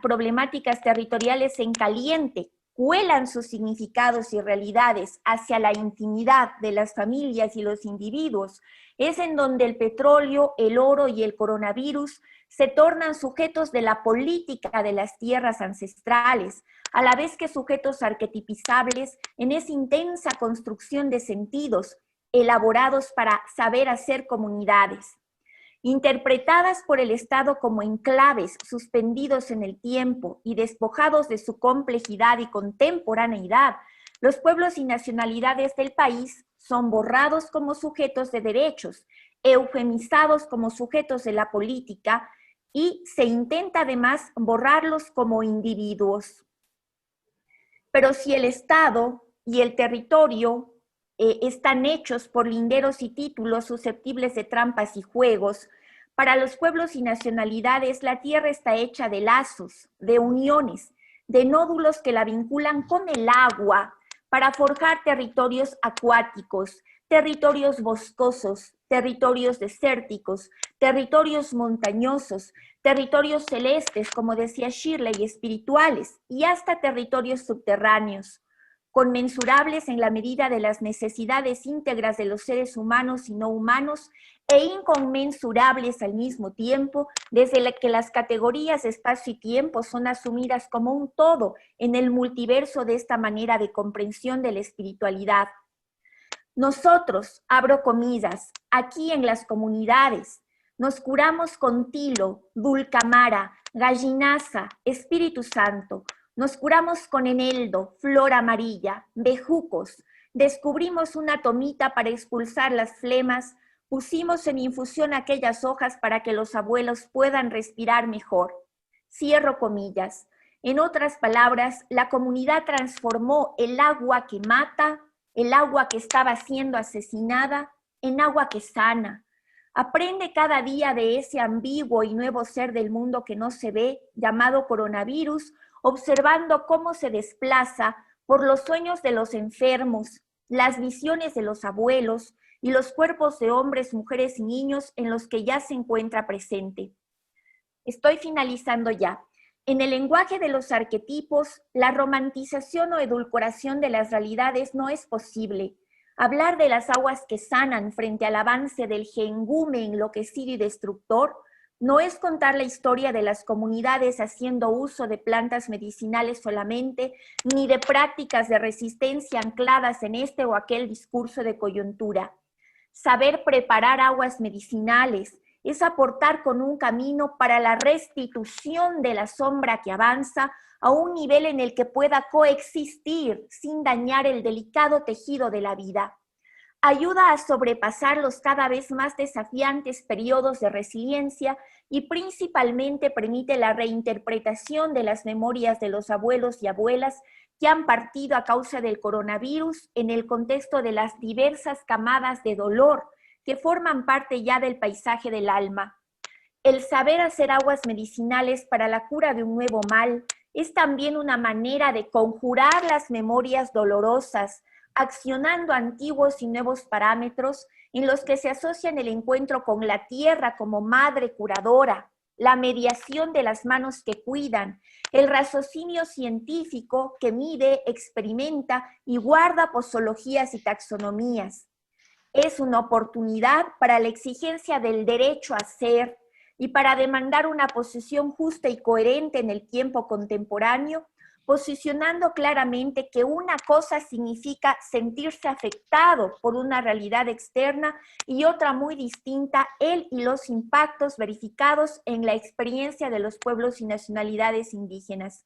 problemáticas territoriales en caliente cuelan sus significados y realidades hacia la intimidad de las familias y los individuos, es en donde el petróleo, el oro y el coronavirus se tornan sujetos de la política de las tierras ancestrales, a la vez que sujetos arquetipizables en esa intensa construcción de sentidos elaborados para saber hacer comunidades. Interpretadas por el Estado como enclaves suspendidos en el tiempo y despojados de su complejidad y contemporaneidad, los pueblos y nacionalidades del país son borrados como sujetos de derechos, eufemizados como sujetos de la política y se intenta además borrarlos como individuos. Pero si el Estado y el territorio están hechos por linderos y títulos susceptibles de trampas y juegos, para los pueblos y nacionalidades la tierra está hecha de lazos, de uniones, de nódulos que la vinculan con el agua para forjar territorios acuáticos, territorios boscosos, territorios desérticos, territorios montañosos, territorios celestes, como decía Shirley, espirituales, y hasta territorios subterráneos, conmensurables en la medida de las necesidades íntegras de los seres humanos y no humanos, e inconmensurables al mismo tiempo, desde que las categorías espacio y tiempo son asumidas como un todo en el multiverso de esta manera de comprensión de la espiritualidad. Nosotros, abro comillas, aquí en las comunidades, nos curamos con tilo, dulcamara, gallinaza, Espíritu Santo, nos curamos con eneldo, flor amarilla, bejucos, descubrimos una tomita para expulsar las flemas, pusimos en infusión aquellas hojas para que los abuelos puedan respirar mejor. Cierro comillas. En otras palabras, la comunidad transformó el agua que mata, el agua que estaba siendo asesinada, en agua que sana. Aprende cada día de ese ambiguo y nuevo ser del mundo que no se ve, llamado coronavirus, observando cómo se desplaza por los sueños de los enfermos, las visiones de los abuelos y los cuerpos de hombres, mujeres y niños en los que ya se encuentra presente. Estoy finalizando ya. En el lenguaje de los arquetipos, la romantización o edulcoración de las realidades no es posible. Hablar de las aguas que sanan frente al avance del jengume enloquecido y destructor no es contar la historia de las comunidades haciendo uso de plantas medicinales solamente, ni de prácticas de resistencia ancladas en este o aquel discurso de coyuntura. Saber preparar aguas medicinales es aportar con un camino para la restitución de la sombra que avanza a un nivel en el que pueda coexistir sin dañar el delicado tejido de la vida. Ayuda a sobrepasar los cada vez más desafiantes periodos de resiliencia y principalmente permite la reinterpretación de las memorias de los abuelos y abuelas que han partido a causa del coronavirus en el contexto de las diversas camadas de dolor que forman parte ya del paisaje del alma. El saber hacer aguas medicinales para la cura de un nuevo mal es también una manera de conjurar las memorias dolorosas, accionando antiguos y nuevos parámetros en los que se asocian el encuentro con la tierra como madre curadora, la mediación de las manos que cuidan, el raciocinio científico que mide, experimenta y guarda posologías y taxonomías. Es una oportunidad para la exigencia del derecho a ser y para demandar una posición justa y coherente en el tiempo contemporáneo, posicionando claramente que una cosa significa sentirse afectado por una realidad externa y otra muy distinta, el y los impactos verificados en la experiencia de los pueblos y nacionalidades indígenas.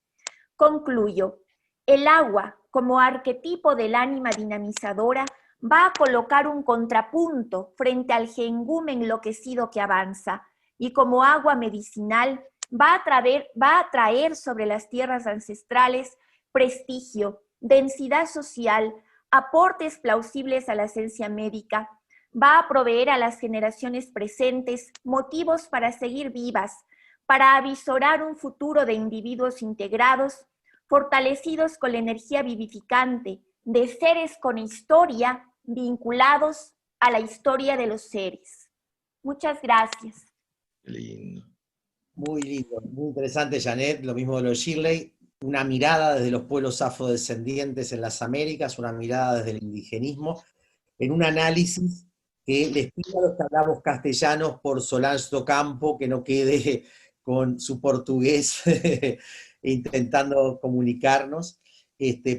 Concluyo. El agua, como arquetipo del ánima dinamizadora, va a colocar un contrapunto frente al jengum enloquecido que avanza, y como agua medicinal va a traer sobre las tierras ancestrales prestigio, densidad social, aportes plausibles a la ciencia médica, va a proveer a las generaciones presentes motivos para seguir vivas, para avisorar un futuro de individuos integrados, fortalecidos con la energía vivificante de seres con historia vinculados a la historia de los seres. Muchas gracias. Lindo. Muy lindo, muy interesante, Janet, lo mismo de lo de Shirley, una mirada desde los pueblos afrodescendientes en las Américas, una mirada desde el indigenismo, en un análisis que les pido a los que hablamos castellanos por Solange Docampo, que no quede con su portugués intentando comunicarnos,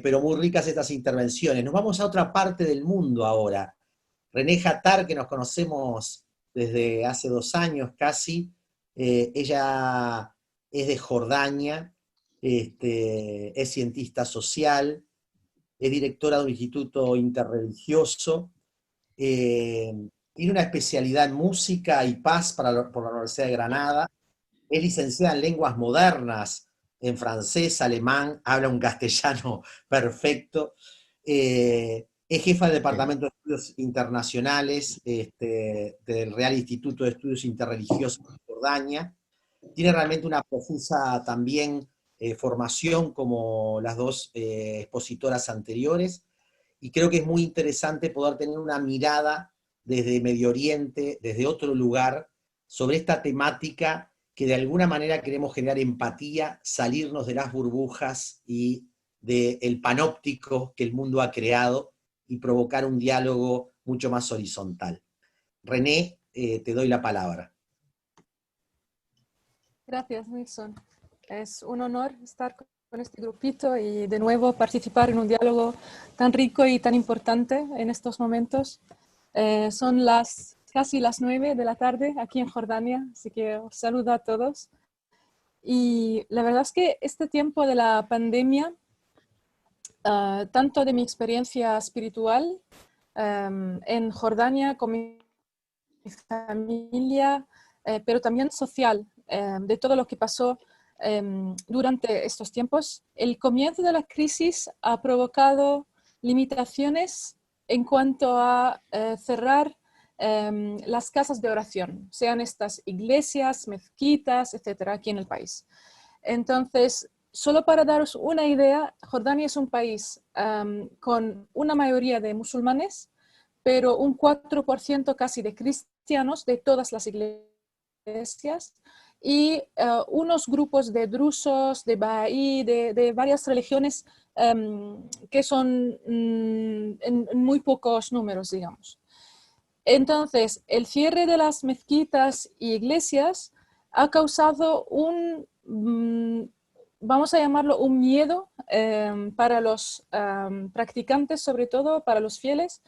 pero muy ricas estas intervenciones. Nos vamos a otra parte del mundo ahora. René Jatar, que nos conocemos desde hace 2 años casi, ella es de Jordania, es cientista social, es directora de un instituto interreligioso, tiene una especialidad en música y paz por la Universidad de Granada, es licenciada en lenguas modernas, en francés, alemán, habla un castellano perfecto, es jefa del Departamento de Estudios Internacionales del Real Instituto de Estudios Interreligiosos de Jordania. Tiene realmente una profusa también formación como las dos expositoras anteriores, y creo que es muy interesante poder tener una mirada desde Medio Oriente, desde otro lugar, sobre esta temática que de alguna manera queremos generar empatía, salirnos de las burbujas y del panóptico que el mundo ha creado, y provocar un diálogo mucho más horizontal. René, te doy la palabra. Gracias, Nilsson. Es un honor estar con este grupito y de nuevo participar en un diálogo tan rico y tan importante en estos momentos. Son casi las 9 de la tarde aquí en Jordania, así que os saludo a todos. Y la verdad es que este tiempo de la pandemia, tanto de mi experiencia espiritual en Jordania con mi familia, pero también social, de todo lo que pasó durante estos tiempos, el comienzo de la crisis ha provocado limitaciones en cuanto a cerrar las casas de oración, sean estas iglesias, mezquitas, etcétera, aquí en el país. Entonces, solo para daros una idea, Jordania es un país con una mayoría de musulmanes, pero un 4% casi de cristianos de todas las iglesias, y unos grupos de drusos, de bahaí, de varias religiones que son en muy pocos números, digamos. Entonces, el cierre de las mezquitas y iglesias ha causado vamos a llamarlo un miedo para los practicantes, sobre todo para los fieles,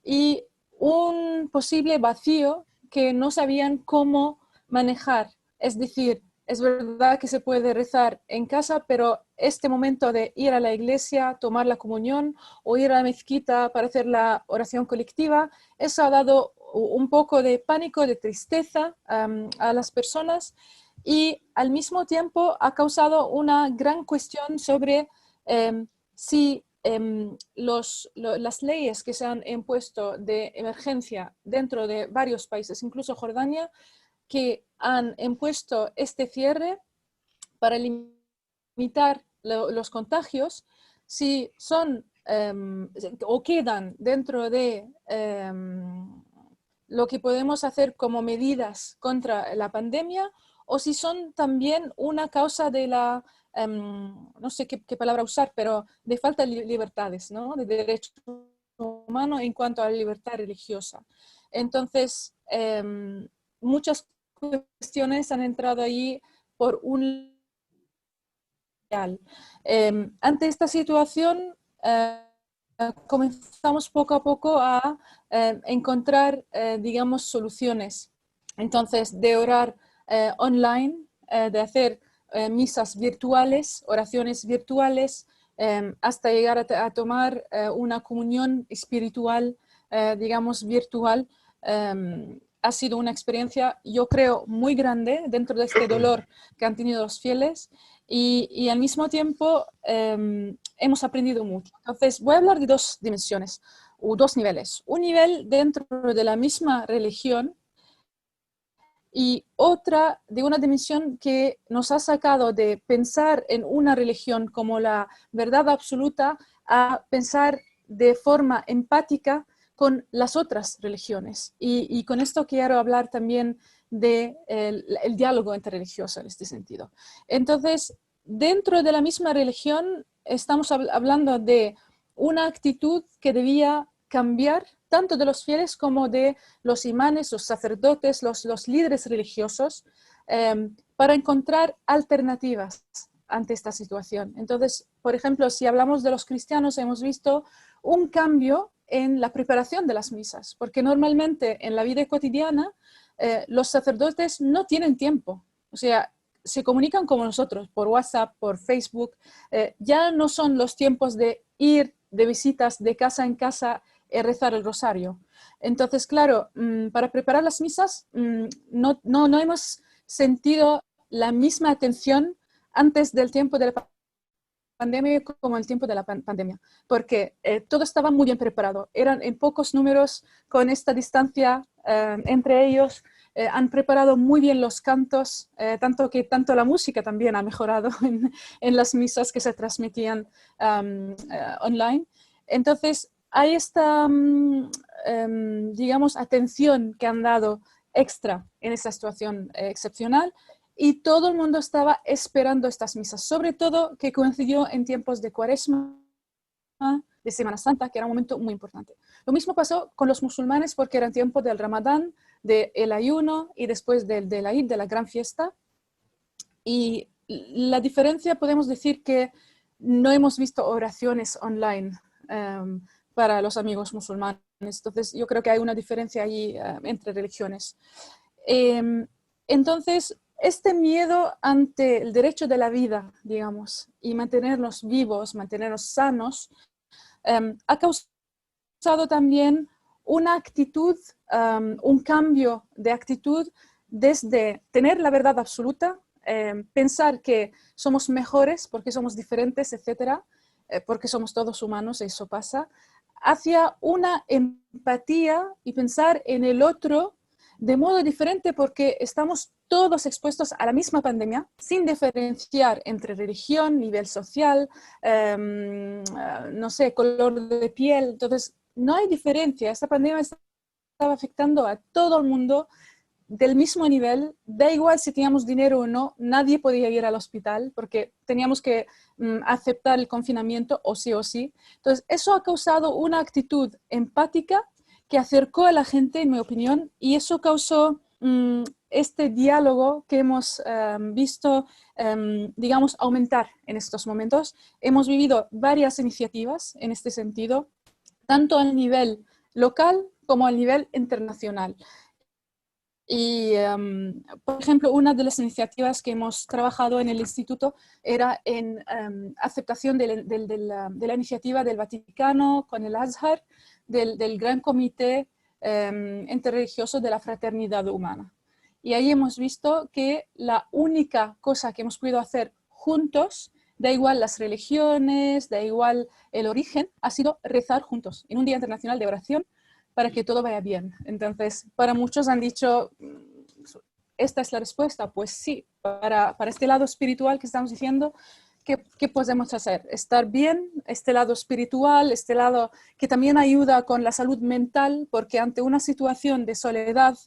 y un posible vacío que no sabían cómo manejar. Es decir, es verdad que se puede rezar en casa, pero este momento de ir a la iglesia, tomar la comunión o ir a la mezquita para hacer la oración colectiva, eso ha dado un poco de pánico, de tristeza a las personas, y al mismo tiempo ha causado una gran cuestión sobre si las leyes que se han impuesto de emergencia dentro de varios países, incluso Jordania, que han impuesto este cierre para limitar los contagios, si son o quedan dentro de lo que podemos hacer como medidas contra la pandemia, o si son también una causa de la, no sé qué palabra usar, pero de falta de libertades, ¿no? De derechos humanos en cuanto a la libertad religiosa. Entonces, muchas cuestiones han entrado ahí por un... Ante esta situación, comenzamos poco a poco a encontrar, digamos, soluciones. Entonces, de orar online, de hacer misas virtuales, oraciones virtuales, hasta llegar a tomar una comunión espiritual, digamos, virtual. Ha sido una experiencia, yo creo, muy grande dentro de este dolor que han tenido los fieles, y al mismo tiempo hemos aprendido mucho. Entonces, voy a hablar de dos dimensiones, o dos niveles. Un nivel dentro de la misma religión y otra de una dimensión que nos ha sacado de pensar en una religión como la verdad absoluta a pensar de forma empática con las otras religiones. Y con esto quiero hablar también del el diálogo interreligioso en este sentido. Entonces, dentro de la misma religión estamos hablando de una actitud que debía cambiar tanto de los fieles como de los imanes, los sacerdotes, los líderes religiosos, para encontrar alternativas ante esta situación. Entonces, por ejemplo, si hablamos de los cristianos, hemos visto un cambio en la preparación de las misas, porque normalmente en la vida cotidiana los sacerdotes no tienen tiempo, o sea, se comunican como nosotros, por WhatsApp, por Facebook, ya no son los tiempos de ir de visitas de casa en casa y rezar el rosario. Entonces, claro, para preparar las misas no hemos sentido la misma atención antes del tiempo de la pandemia como el tiempo de la pandemia, porque todo estaba muy bien preparado, eran en pocos números, con esta distancia entre ellos, han preparado muy bien los cantos, tanto la música también ha mejorado en las misas que se transmitían online. Entonces, hay esta, digamos, atención que han dado extra en esta situación excepcional, y todo el mundo estaba esperando estas misas, sobre todo que coincidió en tiempos de Cuaresma, de Semana Santa, que era un momento muy importante. Lo mismo pasó con los musulmanes porque era tiempo del Ramadán, del ayuno y después del Eid, de la gran fiesta. Y la diferencia, podemos decir que no hemos visto oraciones online para los amigos musulmanes. Entonces, yo creo que hay una diferencia allí entre religiones. Entonces, este miedo ante el derecho de la vida, digamos, y mantenernos vivos, mantenernos sanos, ha causado también una actitud, un cambio de actitud desde tener la verdad absoluta, pensar que somos mejores porque somos diferentes, etcétera, porque somos todos humanos, eso pasa, hacia una empatía y pensar en el otro de modo diferente porque estamos todos expuestos a la misma pandemia, sin diferenciar entre religión, nivel social, no sé, color de piel. Entonces, no hay diferencia. Esta pandemia estaba afectando a todo el mundo del mismo nivel. Da igual si teníamos dinero o no, nadie podía ir al hospital porque teníamos que aceptar el confinamiento o sí. Entonces, eso ha causado una actitud empática que acercó a la gente, en mi opinión, y eso causó este diálogo que hemos visto, digamos, aumentar en estos momentos. Hemos vivido varias iniciativas en este sentido, tanto a nivel local como a nivel internacional. Y, por ejemplo, una de las iniciativas que hemos trabajado en el instituto era en aceptación de la iniciativa del Vaticano con el Azhar, del Gran Comité Interreligioso de la Fraternidad Humana. Y ahí hemos visto que la única cosa que hemos podido hacer juntos da igual las religiones, da igual el origen, ha sido rezar juntos en un Día Internacional de Oración para que todo vaya bien. Entonces, para muchos han dicho, ¿esta es la respuesta? Pues sí, para este lado espiritual que estamos diciendo, ¿qué podemos hacer? Estar bien, este lado espiritual, este lado que también ayuda con la salud mental, porque ante una situación de soledad,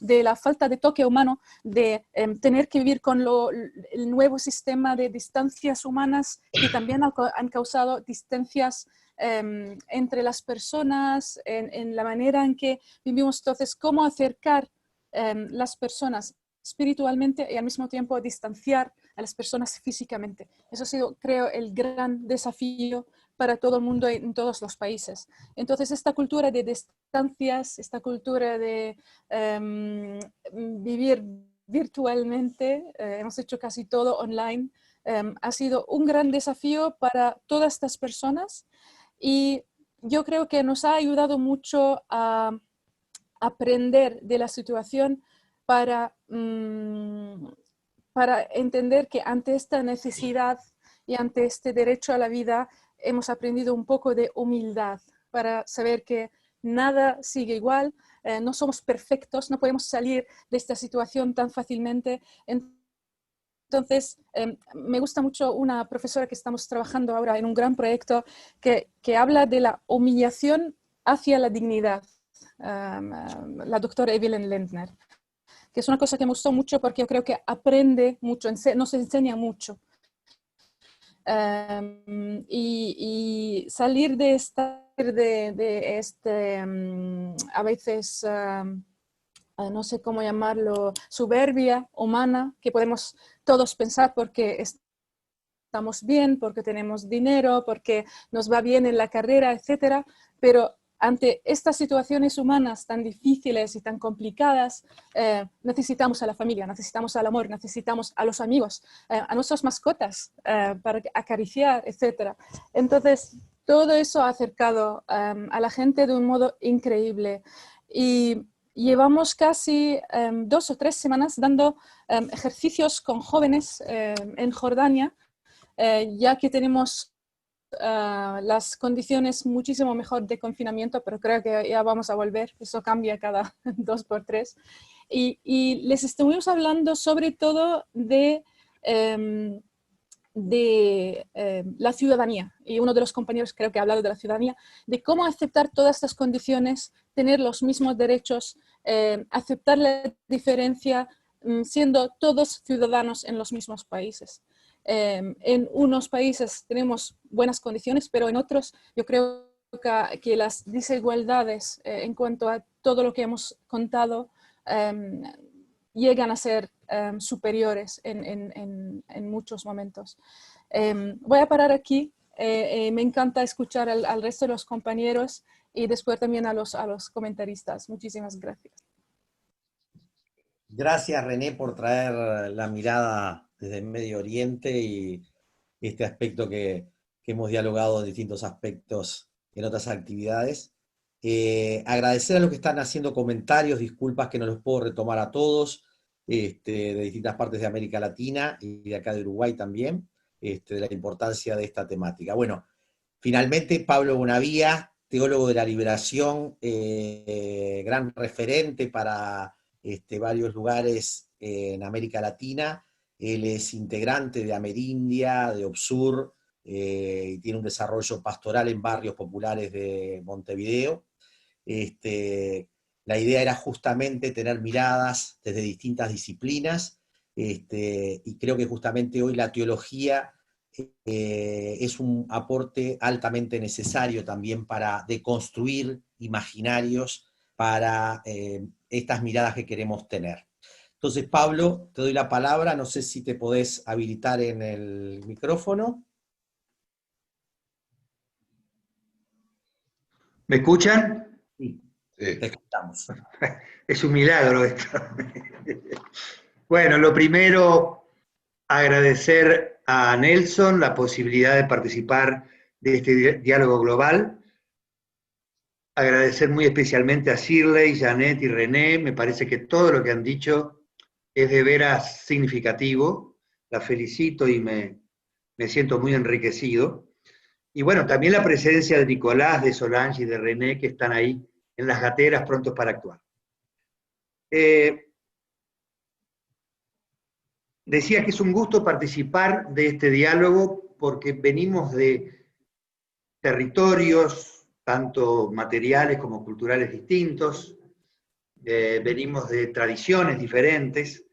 de la falta de toque humano, de tener que vivir con el nuevo sistema de distancias humanas que también han causado distancias entre las personas, en la manera en que vivimos. Entonces, ¿cómo acercar las personas espiritualmente y al mismo tiempo distanciar a las personas físicamente? Eso ha sido, creo, el gran desafío para todo el mundo en todos los países. Entonces, esta cultura de distancias, esta cultura de vivir virtualmente, hemos hecho casi todo online, ha sido un gran desafío para todas estas personas, y yo creo que nos ha ayudado mucho a aprender de la situación para entender que ante esta necesidad y ante este derecho a la vida hemos aprendido un poco de humildad para saber que nada sigue igual, no somos perfectos, no podemos salir de esta situación tan fácilmente. Entonces, me gusta mucho una profesora que estamos trabajando ahora en un gran proyecto que habla de la humillación hacia la dignidad, la doctora Evelyn Lindner, que es una cosa que me gustó mucho porque yo creo que aprende mucho, nos enseña mucho. Y salir de este a veces, no sé cómo llamarlo, soberbia humana, que podemos todos pensar porque estamos bien, porque tenemos dinero, porque nos va bien en la carrera, etcétera, pero ante estas situaciones humanas tan difíciles y tan complicadas, necesitamos a la familia, necesitamos al amor, necesitamos a los amigos, a nuestras mascotas para acariciar, etc. Entonces, todo eso ha acercado a la gente de un modo increíble. Y llevamos casi 2 o 3 semanas dando ejercicios con jóvenes en Jordania, ya que tenemos las condiciones muchísimo mejor de confinamiento, pero creo que ya vamos a volver, eso cambia cada 2 por 3. Y les estuvimos hablando sobre todo de la ciudadanía, y uno de los compañeros creo que ha hablado de la ciudadanía, de cómo aceptar todas estas condiciones, tener los mismos derechos, aceptar la diferencia, siendo todos ciudadanos en los mismos países. En unos países tenemos buenas condiciones, pero en otros yo creo que las desigualdades en cuanto a todo lo que hemos contado llegan a ser superiores en muchos momentos. Voy a parar aquí. Me encanta escuchar al resto de los compañeros y después también a los comentaristas. Muchísimas gracias. Gracias, René, por traer la mirada desde el Medio Oriente y este aspecto que hemos dialogado en distintos aspectos en otras actividades. Agradecer a los que están haciendo comentarios, disculpas que no los puedo retomar a todos, de distintas partes de América Latina y de acá de Uruguay también, de la importancia de esta temática. Bueno, finalmente Pablo Bonavía, teólogo de la liberación, gran referente para varios lugares en América Latina. Él es integrante de Amerindia, de OBSUR, y tiene un desarrollo pastoral en barrios populares de Montevideo. La idea era justamente tener miradas desde distintas disciplinas, y creo que justamente hoy la teología es un aporte altamente necesario también para deconstruir imaginarios para estas miradas que queremos tener. Entonces, Pablo, te doy la palabra, no sé si te podés habilitar en el micrófono. ¿Me escuchan? Sí, Sí. te escuchamos. Es un milagro esto. Bueno, lo primero, agradecer a Nelson la posibilidad de participar de este diálogo global. Agradecer muy especialmente a Shirley, Janet y René. Me parece que todo lo que han dicho es de veras significativo la felicito y me siento muy enriquecido. Y bueno, también la presencia de Nicolás, de Solange y de René, que están ahí en las gateras prontos para actuar. Decía que es un gusto participar de este diálogo porque venimos de territorios, tanto materiales como culturales distintos, venimos de tradiciones diferentes,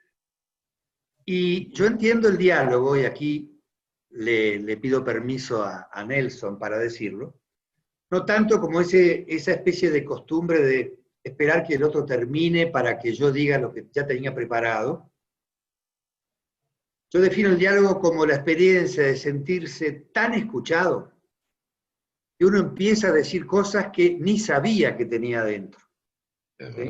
y yo entiendo el diálogo, y aquí le pido permiso a Nelson para decirlo, no tanto como esa especie de costumbre de esperar que el otro termine para que yo diga lo que ya tenía preparado. Yo defino el diálogo como la experiencia de sentirse tan escuchado que uno empieza a decir cosas que ni sabía que tenía dentro. ¿Sí?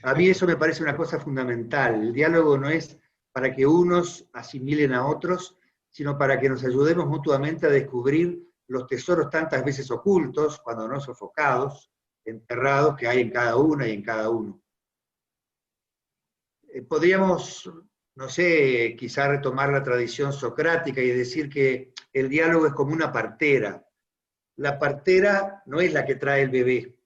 A mí eso me parece una cosa fundamental. El diálogo no es para que unos asimilen a otros, sino para que nos ayudemos mutuamente a descubrir los tesoros tantas veces ocultos, cuando no sofocados, enterrados, que hay en cada una y en cada uno. Podríamos, no sé, quizá retomar la tradición socrática y decir que el diálogo es como una partera. La partera no es la que trae el bebé.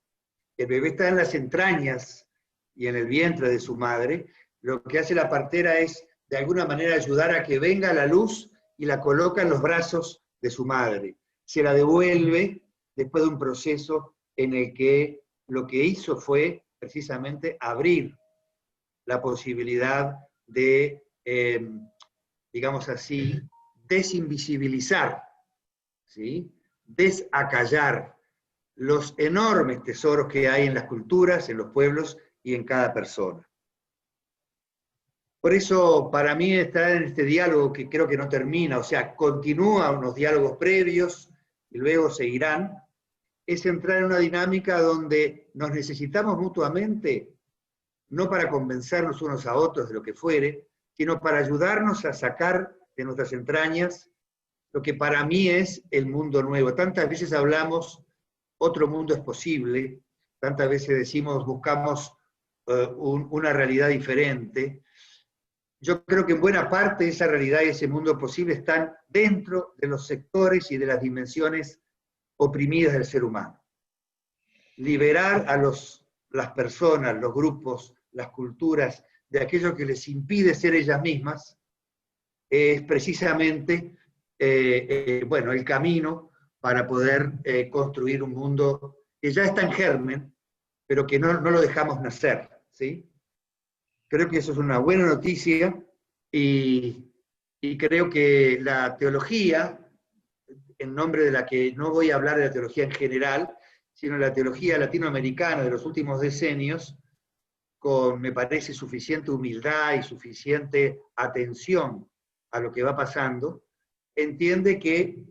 El bebé está en las entrañas y en el vientre de su madre. Lo que hace la partera es, de alguna manera, ayudar a que venga a la luz y la coloca en los brazos de su madre. Se la devuelve después de un proceso en el que lo que hizo fue precisamente abrir la posibilidad de, digamos así, desinvisibilizar, ¿sí? Desacallar los enormes tesoros que hay en las culturas, en los pueblos y en cada persona. Por eso, para mí, estar en este diálogo que creo que no termina, o sea, continúa unos diálogos previos y luego seguirán, es entrar en una dinámica donde nos necesitamos mutuamente, no para convencernos unos a otros de lo que fuere, sino para ayudarnos a sacar de nuestras entrañas lo que para mí es el mundo nuevo. Tantas veces hablamos, otro mundo es posible, tantas veces decimos, buscamos una realidad diferente. Yo creo que en buena parte esa realidad y ese mundo posible están dentro de los sectores y de las dimensiones oprimidas del ser humano. Liberar a las personas, los grupos, las culturas, de aquello que les impide ser ellas mismas, es precisamente bueno, el camino para poder construir un mundo que ya está en germen, pero que no lo dejamos nacer, ¿sí? Creo que eso es una buena noticia y creo que la teología, en nombre de la que no voy a hablar de la teología en general, sino la teología latinoamericana de los últimos decenios, con, me parece, suficiente humildad y suficiente atención a lo que va pasando, entiende que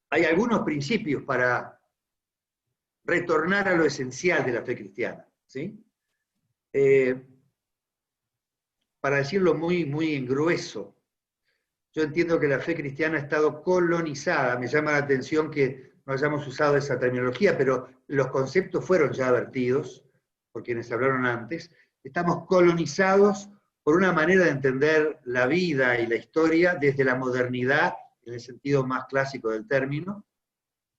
hay algunos principios para retornar a lo esencial de la fe cristiana, ¿sí? Para decirlo muy, muy en grueso, yo entiendo que la fe cristiana ha estado colonizada. Me llama la atención que no hayamos usado esa terminología, pero los conceptos fueron ya vertidos por quienes hablaron antes. Estamos colonizados por una manera de entender la vida y la historia desde la modernidad, en el sentido más clásico del término,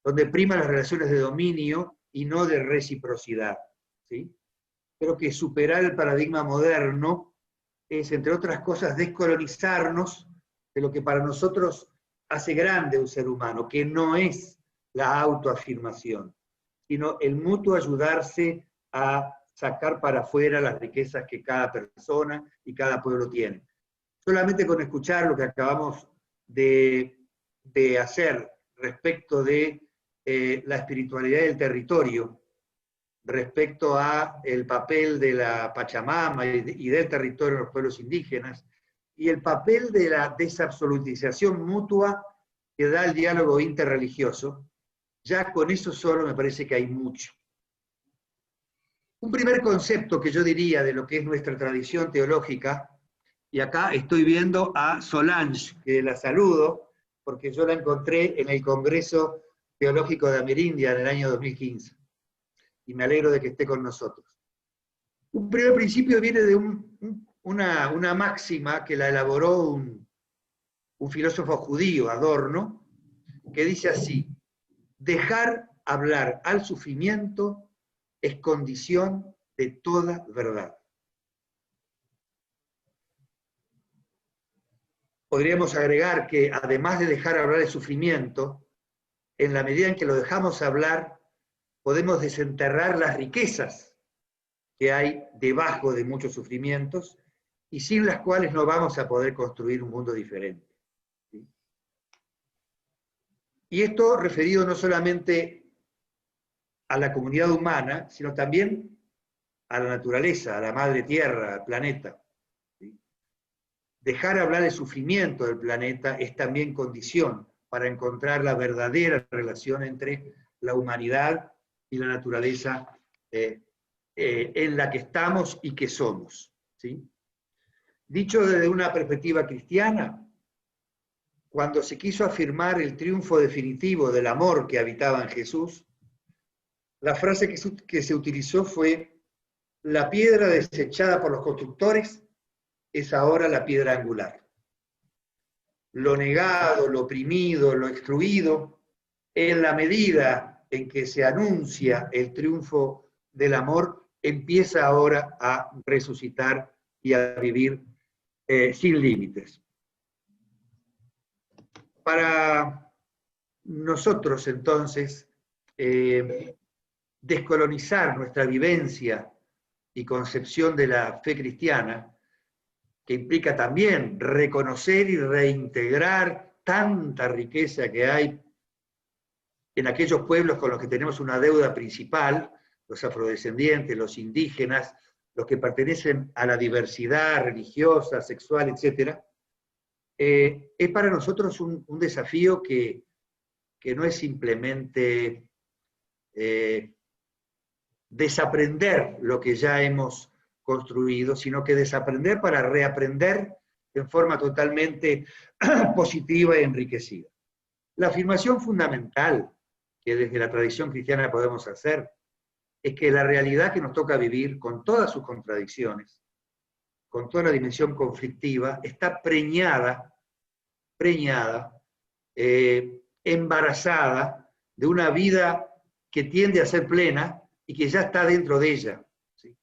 donde priman las relaciones de dominio y no de reciprocidad, ¿sí? Creo que superar el paradigma moderno es, entre otras cosas, descolonizarnos de lo que para nosotros hace grande un ser humano, que no es la autoafirmación, sino el mutuo ayudarse a sacar para afuera las riquezas que cada persona y cada pueblo tiene. Solamente con escuchar lo que acabamos de hacer respecto de la espiritualidad del territorio, respecto a el papel de la Pachamama y del territorio en los pueblos indígenas, y el papel de la desabsolutización mutua que da el diálogo interreligioso, ya con eso solo me parece que hay mucho. Un primer concepto que yo diría de lo que es nuestra tradición teológica, y acá estoy viendo a Solange, que la saludo, porque yo la encontré en el Congreso Teológico de Amerindia en el año 2015, y me alegro de que esté con nosotros. Un primer principio viene de un una máxima que la elaboró un filósofo judío, Adorno, que dice así: dejar hablar al sufrimiento es condición de toda verdad. Podríamos agregar que además de dejar hablar el sufrimiento, en la medida en que lo dejamos hablar, podemos desenterrar las riquezas que hay debajo de muchos sufrimientos y sin las cuales no vamos a poder construir un mundo diferente. ¿Sí? Y esto referido no solamente a la comunidad humana, sino también a la naturaleza, a la madre tierra, al planeta. ¿Sí? Dejar hablar el sufrimiento del planeta es también condición para encontrar la verdadera relación entre la humanidad y la naturaleza en la que estamos y que somos. ¿Sí? Dicho desde una perspectiva cristiana, cuando se quiso afirmar el triunfo definitivo del amor que habitaba en Jesús, la frase que se utilizó fue: la piedra desechada por los constructores es ahora la piedra angular. Lo negado, lo oprimido, lo excluido, en la medida en que se anuncia el triunfo del amor, empieza ahora a resucitar y a vivir sin límites. Para nosotros, entonces, descolonizar nuestra vivencia y concepción de la fe cristiana, que implica también reconocer y reintegrar tanta riqueza que hay en aquellos pueblos con los que tenemos una deuda principal, los afrodescendientes, los indígenas, los que pertenecen a la diversidad religiosa, sexual, etc., es para nosotros un desafío que no es simplemente desaprender lo que ya hemos construido, sino que desaprender para reaprender en forma totalmente positiva y enriquecida. La afirmación fundamental que desde la tradición cristiana podemos hacer es que la realidad que nos toca vivir, con todas sus contradicciones, con toda la dimensión conflictiva, está preñada, embarazada de una vida que tiende a ser plena y que ya está dentro de ella. ¿Sí?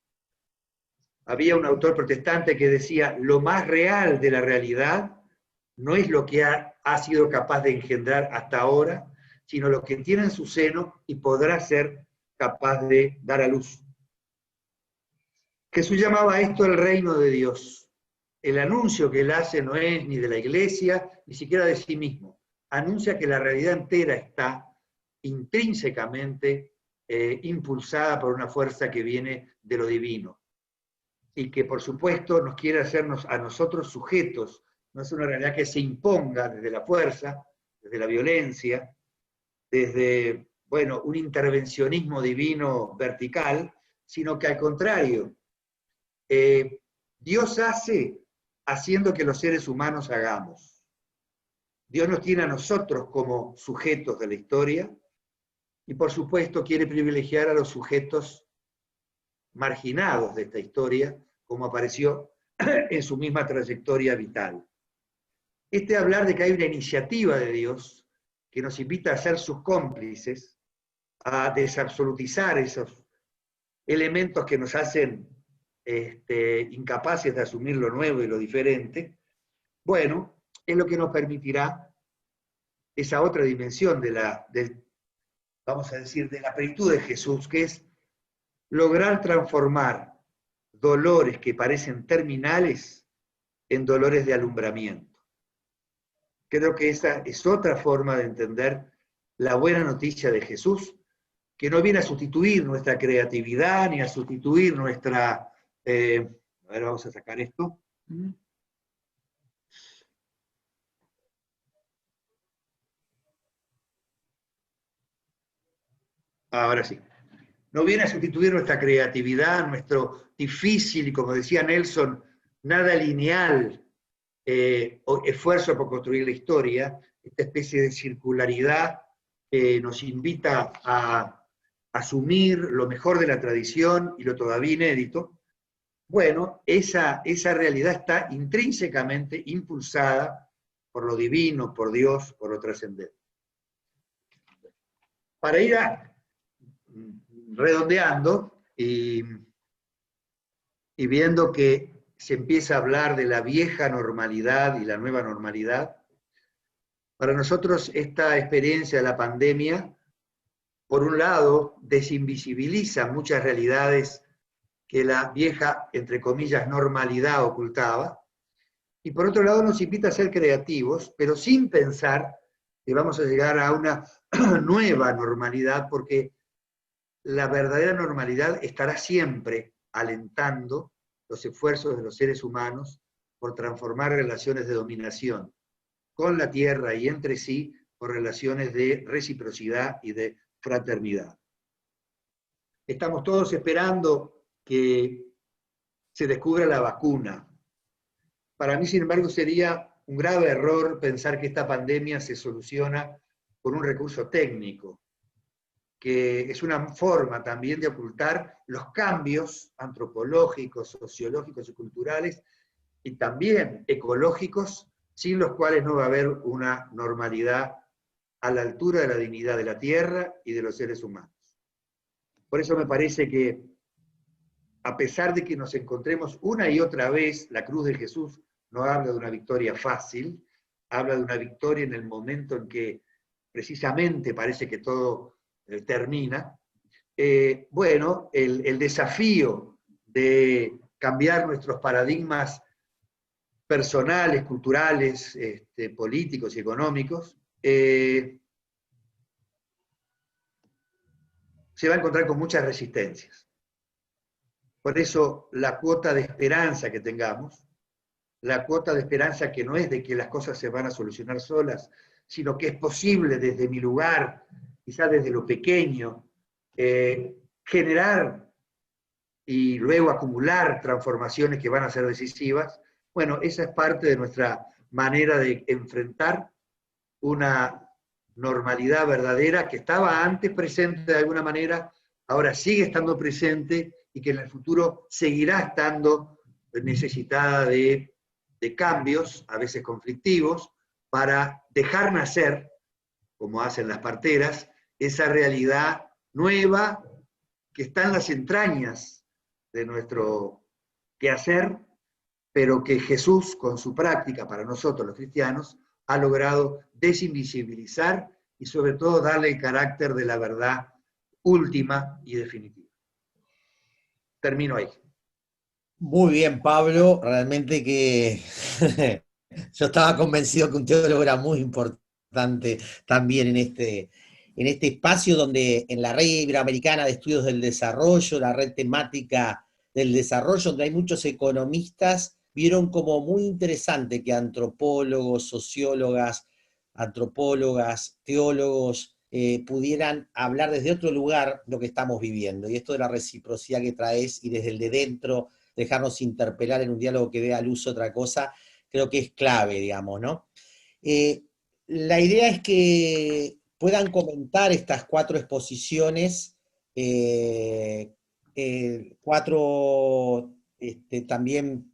Había un autor protestante que decía: lo más real de la realidad no es lo que ha sido capaz de engendrar hasta ahora, sino lo que tiene en su seno y podrá ser capaz de dar a luz. Jesús llamaba a esto el reino de Dios. El anuncio que él hace no es ni de la iglesia, ni siquiera de sí mismo. Anuncia que la realidad entera está intrínsecamente impulsada por una fuerza que viene de lo divino. Y que, por supuesto, nos quiere hacernos a nosotros sujetos. No es una realidad que se imponga desde la fuerza, desde la violencia, desde, bueno, un intervencionismo divino vertical, sino que al contrario, Dios hace haciendo que los seres humanos hagamos. Dios nos tiene a nosotros como sujetos de la historia y por supuesto quiere privilegiar a los sujetos marginados de esta historia, como apareció en su misma trayectoria vital. Hablar de que hay una iniciativa de Dios que nos invita a ser sus cómplices, a desabsolutizar esos elementos que nos hacen incapaces de asumir lo nuevo y lo diferente, bueno, es lo que nos permitirá esa otra dimensión vamos a decir, de la plenitud de Jesús, que es lograr transformar dolores que parecen terminales en dolores de alumbramiento. Creo que esa es otra forma de entender la buena noticia de Jesús, que no viene a sustituir nuestra creatividad, ni a sustituir nuestra... a ver, vamos a sacar esto. Ahora sí. No viene a sustituir nuestra creatividad, nuestro difícil, y como decía Nelson, nada lineal esfuerzo por construir la historia, esta especie de circularidad que nos invita a asumir lo mejor de la tradición y lo todavía inédito. bueno, esa realidad está intrínsecamente impulsada por lo divino, por Dios, por lo trascendente. Para ir redondeando y viendo que se empieza a hablar de la vieja normalidad y la nueva normalidad, para nosotros esta experiencia de la pandemia, por un lado, desinvisibiliza muchas realidades que la vieja, entre comillas, normalidad ocultaba, y por otro lado nos invita a ser creativos, pero sin pensar que vamos a llegar a una nueva normalidad, porque la verdadera normalidad estará siempre alentando los esfuerzos de los seres humanos por transformar relaciones de dominación con la tierra y entre sí por relaciones de reciprocidad y de fraternidad. Estamos todos esperando que se descubra la vacuna. Para mí, sin embargo, sería un grave error pensar que esta pandemia se soluciona con un recurso técnico, que es una forma también de ocultar los cambios antropológicos, sociológicos y culturales, y también ecológicos, sin los cuales no va a haber una normalidad a la altura de la dignidad de la tierra y de los seres humanos. Por eso me parece que, a pesar de que nos encontremos una y otra vez, la cruz de Jesús no habla de una victoria fácil, habla de una victoria en el momento en que precisamente parece que todo termina. Bueno, el desafío de cambiar nuestros paradigmas personales, culturales, políticos y económicos, se va a encontrar con muchas resistencias. Por eso la cuota de esperanza que tengamos, la cuota de esperanza que no es de que las cosas se van a solucionar solas, sino que es posible desde mi lugar, quizá desde lo pequeño, generar y luego acumular transformaciones que van a ser decisivas. Bueno, esa es parte de nuestra manera de enfrentar una normalidad verdadera que estaba antes presente de alguna manera, ahora sigue estando presente y que en el futuro seguirá estando necesitada de cambios, a veces conflictivos, para dejar nacer, como hacen las parteras, esa realidad nueva que está en las entrañas de nuestro quehacer, pero que Jesús, con su práctica para nosotros los cristianos, ha logrado desinvisibilizar y sobre todo darle el carácter de la verdad última y definitiva. Termino ahí. Muy bien, Pablo, realmente que yo estaba convencido que un teólogo era muy importante también en este espacio donde en la Red Iberoamericana de Estudios del Desarrollo, la red temática del desarrollo, donde hay muchos economistas, vieron como muy interesante que antropólogos, sociólogas, antropólogas, teólogos, pudieran hablar desde otro lugar lo que estamos viviendo. Y esto de la reciprocidad que traes y desde el de dentro, dejarnos interpelar en un diálogo que dé a luz otra cosa, creo que es clave, digamos, ¿no? La idea es que puedan comentar estas 4 exposiciones, 4 también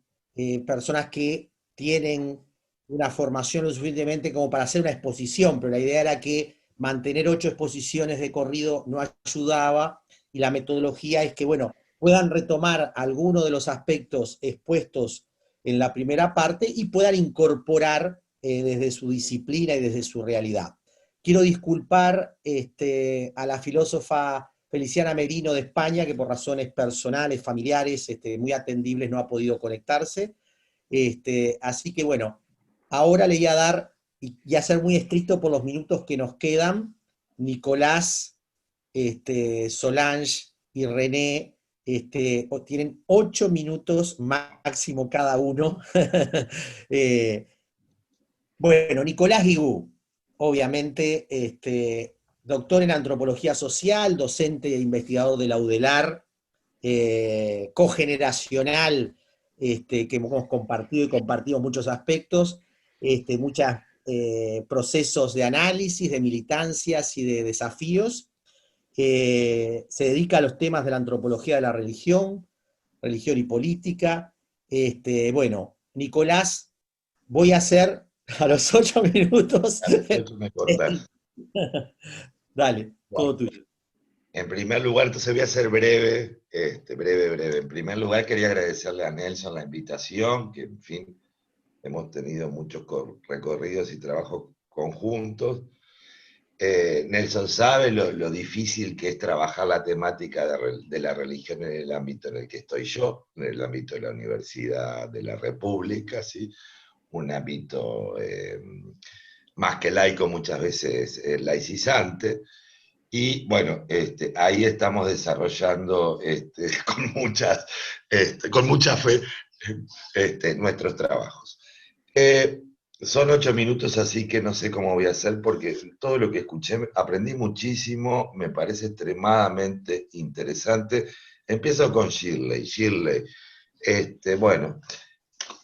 personas que tienen una formación lo suficientemente como para hacer una exposición, pero la idea era que mantener 8 exposiciones de corrido no ayudaba, y la metodología es que, bueno, puedan retomar algunos de los aspectos expuestos en la primera parte y puedan incorporar desde su disciplina y desde su realidad. Quiero disculpar a la filósofa Feliciana Merino de España, que por razones personales, familiares, muy atendibles, no ha podido conectarse. Así que bueno, ahora le voy a dar, y a ser muy estricto por los minutos que nos quedan, Nicolás, Solange y René, tienen 8 minutos máximo cada uno. Bueno, Nicolás Guigú, obviamente, doctor en antropología social, docente e investigador de la UDELAR, cogeneracional, que hemos compartido y compartido muchos aspectos, muchos procesos de análisis, de militancias y de desafíos. Se dedica a los temas de la antropología de la religión, religión y política. Bueno, Nicolás, voy a hacer a los 8 minutos. Me cortás. Dale, todo Bueno, tuyo. en primer lugar, entonces voy a ser breve, breve. En primer lugar, quería agradecerle a Nelson la invitación, que en fin, hemos tenido muchos recorridos y trabajos conjuntos. Nelson sabe lo difícil que es trabajar la temática de la religión en el ámbito en el que estoy yo, en el ámbito de la Universidad de la República, ¿sí? Un ámbito más que laico, muchas veces laicizante. Y bueno, ahí estamos desarrollando con mucha fe nuestros trabajos. Son 8 minutos, así que no sé cómo voy a hacer, porque todo lo que escuché, aprendí muchísimo, me parece extremadamente interesante. Empiezo con Shirley. Shirley, bueno,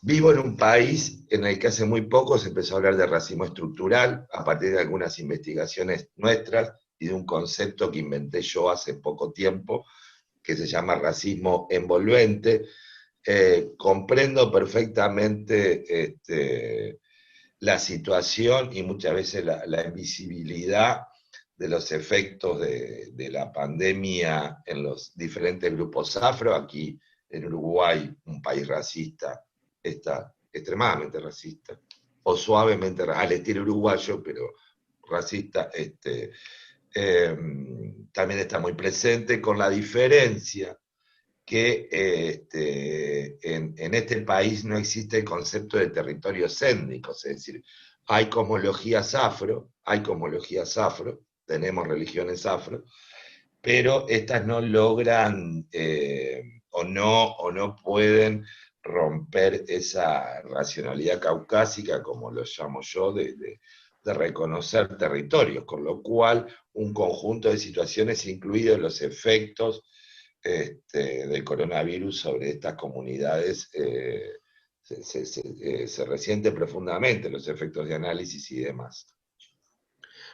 vivo en un país en el que hace muy poco se empezó a hablar de racismo estructural, a partir de algunas investigaciones nuestras, y de un concepto que inventé yo hace poco tiempo, que se llama racismo envolvente. Comprendo perfectamente la situación y muchas veces la invisibilidad de los efectos de la pandemia en los diferentes grupos afro. Aquí en Uruguay, un país racista, está extremadamente racista, o suavemente al estilo uruguayo, pero racista, también está muy presente, con la diferencia que en este país no existe el concepto de territorios étnicos, es decir, hay cosmologías afro, tenemos religiones afro, pero estas no logran o no pueden romper esa racionalidad caucásica, como lo llamo yo, de reconocer territorios, con lo cual un conjunto de situaciones, incluidos los efectos del coronavirus sobre estas comunidades, se resiente profundamente los efectos de análisis y demás.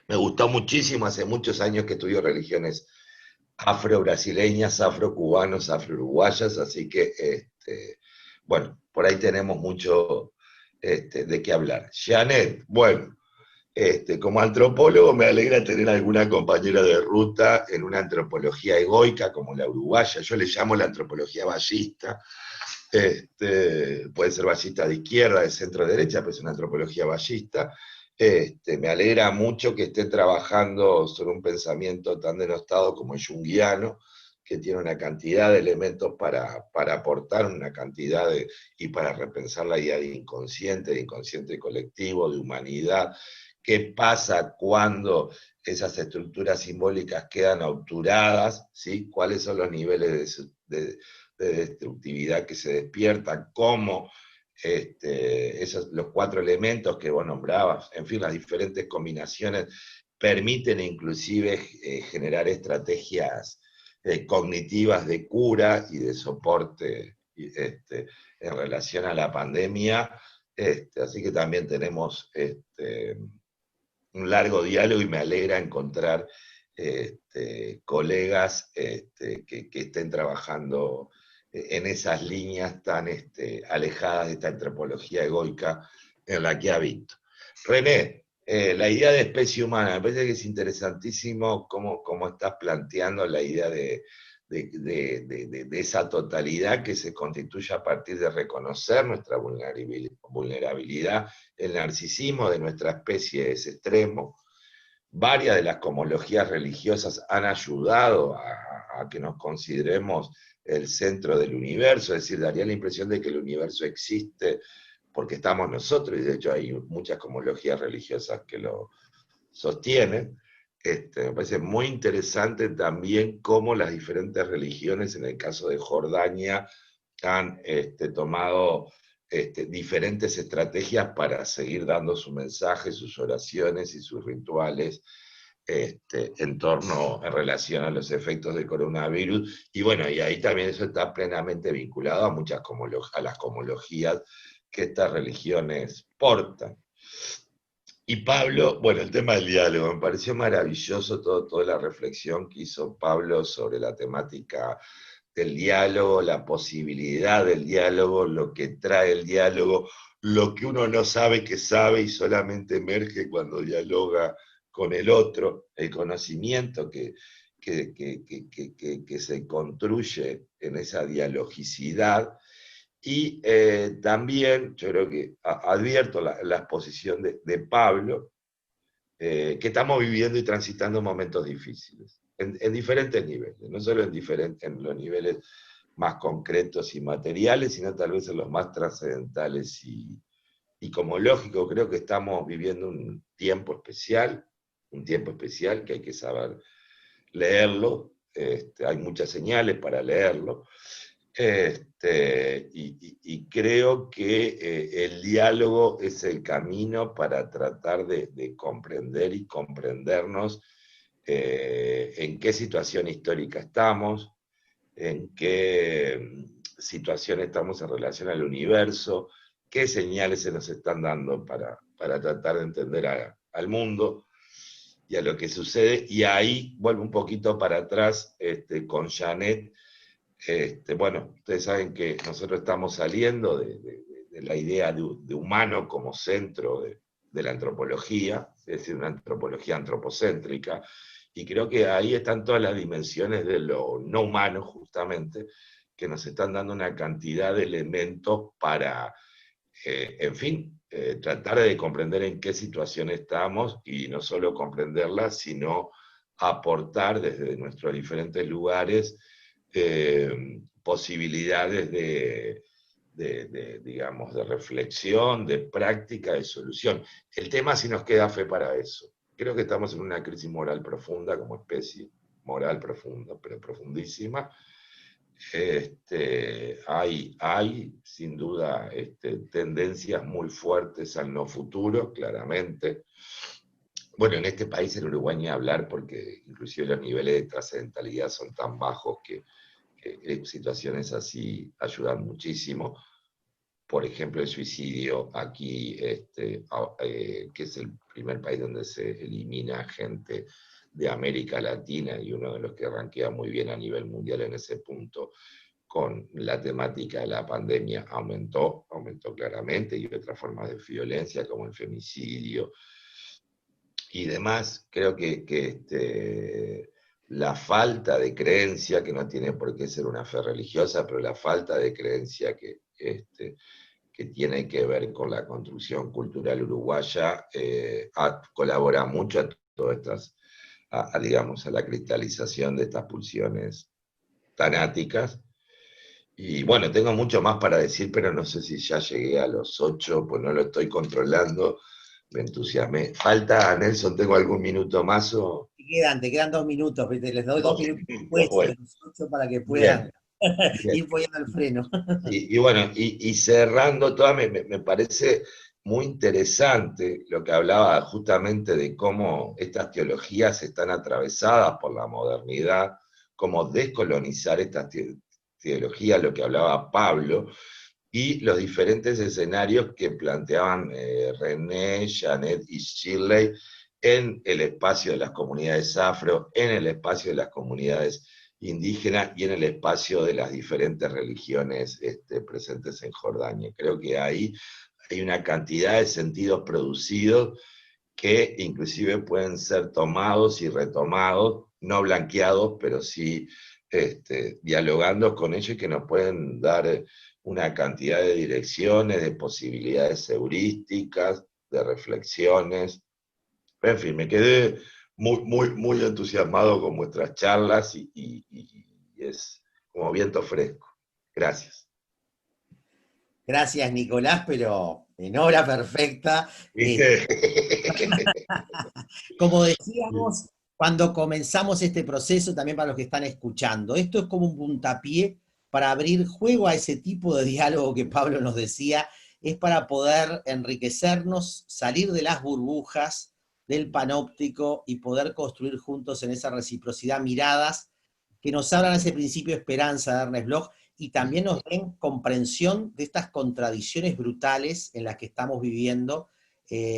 Me gustó muchísimo, hace muchos años que estudio religiones afro-brasileñas, afro-cubanos, afro-uruguayas, así que, bueno, por ahí tenemos mucho de qué hablar. Janet, bueno, como antropólogo me alegra tener alguna compañera de ruta en una antropología egoica como la uruguaya. Yo le llamo la antropología ballista. Puede ser ballista de izquierda, de centro derecha, pero es una antropología ballista. Me alegra mucho que estén trabajando sobre un pensamiento tan denostado como el junguiano, que tiene una cantidad de elementos para aportar una cantidad y para repensar la idea de inconsciente colectivo, de humanidad. ¿Qué pasa cuando esas estructuras simbólicas quedan obturadas? ¿Sí? ¿Cuáles son los niveles de destructividad que se despiertan? ¿Cómo los 4 elementos que vos nombrabas, en fin, las diferentes combinaciones, permiten inclusive generar estrategias cognitivas de cura y de soporte en relación a la pandemia? Así que también tenemos un largo diálogo y me alegra encontrar colegas que estén trabajando en esas líneas tan alejadas de esta antropología egoica en la que habito. René, la idea de especie humana, me parece que es interesantísimo cómo estás planteando la idea de esa totalidad que se constituye a partir de reconocer nuestra vulnerabilidad. El narcisismo de nuestra especie es extremo. Varias de las cosmologías religiosas han ayudado a que nos consideremos el centro del universo, es decir, daría la impresión de que el universo existe porque estamos nosotros, y de hecho hay muchas cosmologías religiosas que lo sostienen. Me parece muy interesante también cómo las diferentes religiones, en el caso de Jordania, han tomado diferentes estrategias para seguir dando su mensaje, sus oraciones y sus rituales en relación a los efectos del coronavirus. Y bueno, y ahí también eso está plenamente vinculado a a las cosmologías que estas religiones portan. Y Pablo, bueno, el tema del diálogo, me pareció maravilloso toda la reflexión que hizo Pablo sobre la temática del diálogo, la posibilidad del diálogo, lo que trae el diálogo, lo que uno no sabe que sabe y solamente emerge cuando dialoga con el otro, el conocimiento que se construye en esa dialogicidad. Y también, yo creo que advierto la exposición de Pablo, que estamos viviendo y transitando momentos difíciles, en diferentes niveles, no solo en los niveles más concretos y materiales, sino tal vez en los más trascendentales y como lógico, creo que estamos viviendo un tiempo especial que hay que saber leerlo, hay muchas señales para leerlo, y creo que el diálogo es el camino para tratar de comprender y comprendernos en qué situación histórica estamos, en qué situación estamos en relación al universo, qué señales se nos están dando para tratar de entender al mundo y a lo que sucede. Y ahí vuelvo un poquito para atrás con Janet. Bueno, ustedes saben que nosotros estamos saliendo de la idea de humano como centro de la antropología, es decir, una antropología antropocéntrica, y creo que ahí están todas las dimensiones de lo no humano, justamente, que nos están dando una cantidad de elementos para, en fin, tratar de comprender en qué situación estamos, y no solo comprenderla, sino aportar desde nuestros diferentes lugares posibilidades digamos, de reflexión, de práctica, de solución. El tema si nos queda fe para eso. Creo que estamos en una crisis moral profunda como especie, moral profunda, pero profundísima. Hay sin duda tendencias muy fuertes al no futuro, claramente. Bueno, en este país, en Uruguay, ni hablar, porque inclusive los niveles de trascendentalidad son tan bajos que situaciones así ayudan muchísimo. Por ejemplo, el suicidio aquí, que es el primer país donde se elimina gente de América Latina y uno de los que ranquea muy bien a nivel mundial en ese punto, con la temática de la pandemia, aumentó claramente, y otras formas de violencia como el femicidio y demás. Creo que la falta de creencia, que no tiene por qué ser una fe religiosa, pero la falta de creencia que tiene que ver con la construcción cultural uruguaya, colabora mucho a todas estas, digamos, a la cristalización de estas pulsiones tanáticas. Y bueno, tengo mucho más para decir, pero no sé si ya llegué a los 8, pues no lo estoy controlando, me entusiasmé. ¿Falta, Nelson, tengo algún minuto más? Te quedan 2 minutos, les doy 2 minutos después, bueno. de los 8 para que puedan Bien. ir poniendo el freno. Y bueno, y cerrando toda, me parece muy interesante lo que hablaba justamente de cómo estas teologías están atravesadas por la modernidad, cómo descolonizar estas teologías, lo que hablaba Pablo, y los diferentes escenarios que planteaban René, Janet y Shirley en el espacio de las comunidades afro, en el espacio de las comunidades indígenas y en el espacio de las diferentes religiones presentes en Jordania. Creo que ahí hay una cantidad de sentidos producidos que inclusive pueden ser tomados y retomados, no blanqueados, pero sí dialogando con ellos, y que nos pueden dar una cantidad de direcciones, de posibilidades heurísticas, de reflexiones. En fin, me quedé muy entusiasmado con vuestras charlas y es como viento fresco. Gracias. Gracias, Nicolás, pero en hora perfecta. Como decíamos, cuando comenzamos este proceso, también para los que están escuchando, esto es como un puntapié para abrir juego a ese tipo de diálogo que Pablo nos decía, es para poder enriquecernos, salir de las burbujas del panóptico y poder construir juntos en esa reciprocidad miradas que nos abran ese principio de esperanza de Ernest Bloch y también nos den comprensión de estas contradicciones brutales en las que estamos viviendo,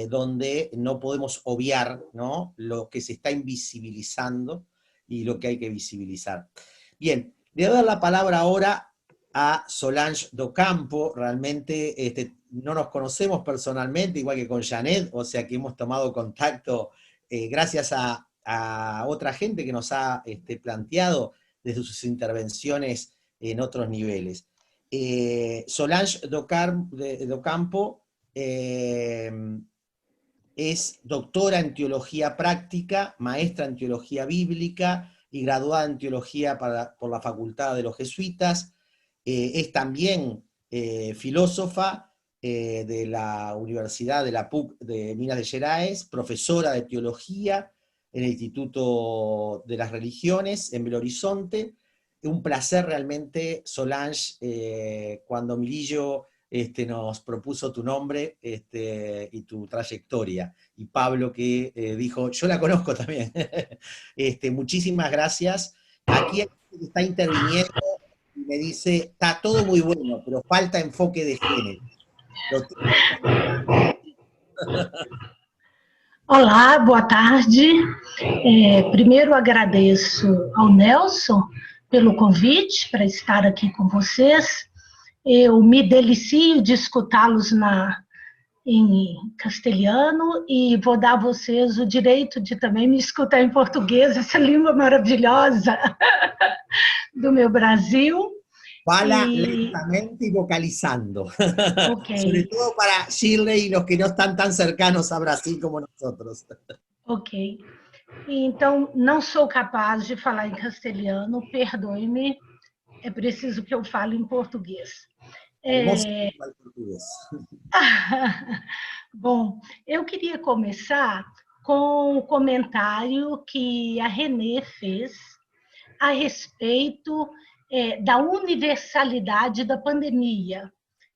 donde no podemos obviar, ¿no?, lo que se está invisibilizando y lo que hay que visibilizar. Bien, Le voy a dar la palabra ahora a Solange Docampo. Realmente no nos conocemos personalmente, igual que con Janet, o sea que hemos tomado contacto gracias a otra gente que nos ha planteado desde sus intervenciones en otros niveles. Solange Docampo es doctora en teología práctica, maestra en teología bíblica y graduada en teología por la Facultad de los Jesuitas. Es también filósofa de la Universidad de la PUC de Minas de Gerais, profesora de teología en el Instituto de las Religiones en Belo Horizonte. Un placer realmente, Solange, cuando Milillo nos propuso tu nombre y tu trayectoria. Y Pablo que dijo, yo la conozco también. Muchísimas gracias. Aquí está interviniendo y me dice, está todo muy bueno, pero falta enfoque de género. Olá, boa tarde. Primeiro agradeço ao Nelson pelo convite para estar aqui com vocês. Eu me delicio de escutá-los em castelhano e vou dar a vocês o direito de também me escutar em português, essa língua maravilhosa do meu Brasil. Fala lentamente y vocalizando. Ok. Sobre todo para Shirley y los que no están tan cercanos a Brasil como nosotros. Ok. Então, não sou capaz de falar em castelhano, perdoe-me, é preciso que eu fale em português. Bom, eu queria começar com o comentário que a Renê fez a respeito da universalidade da pandemia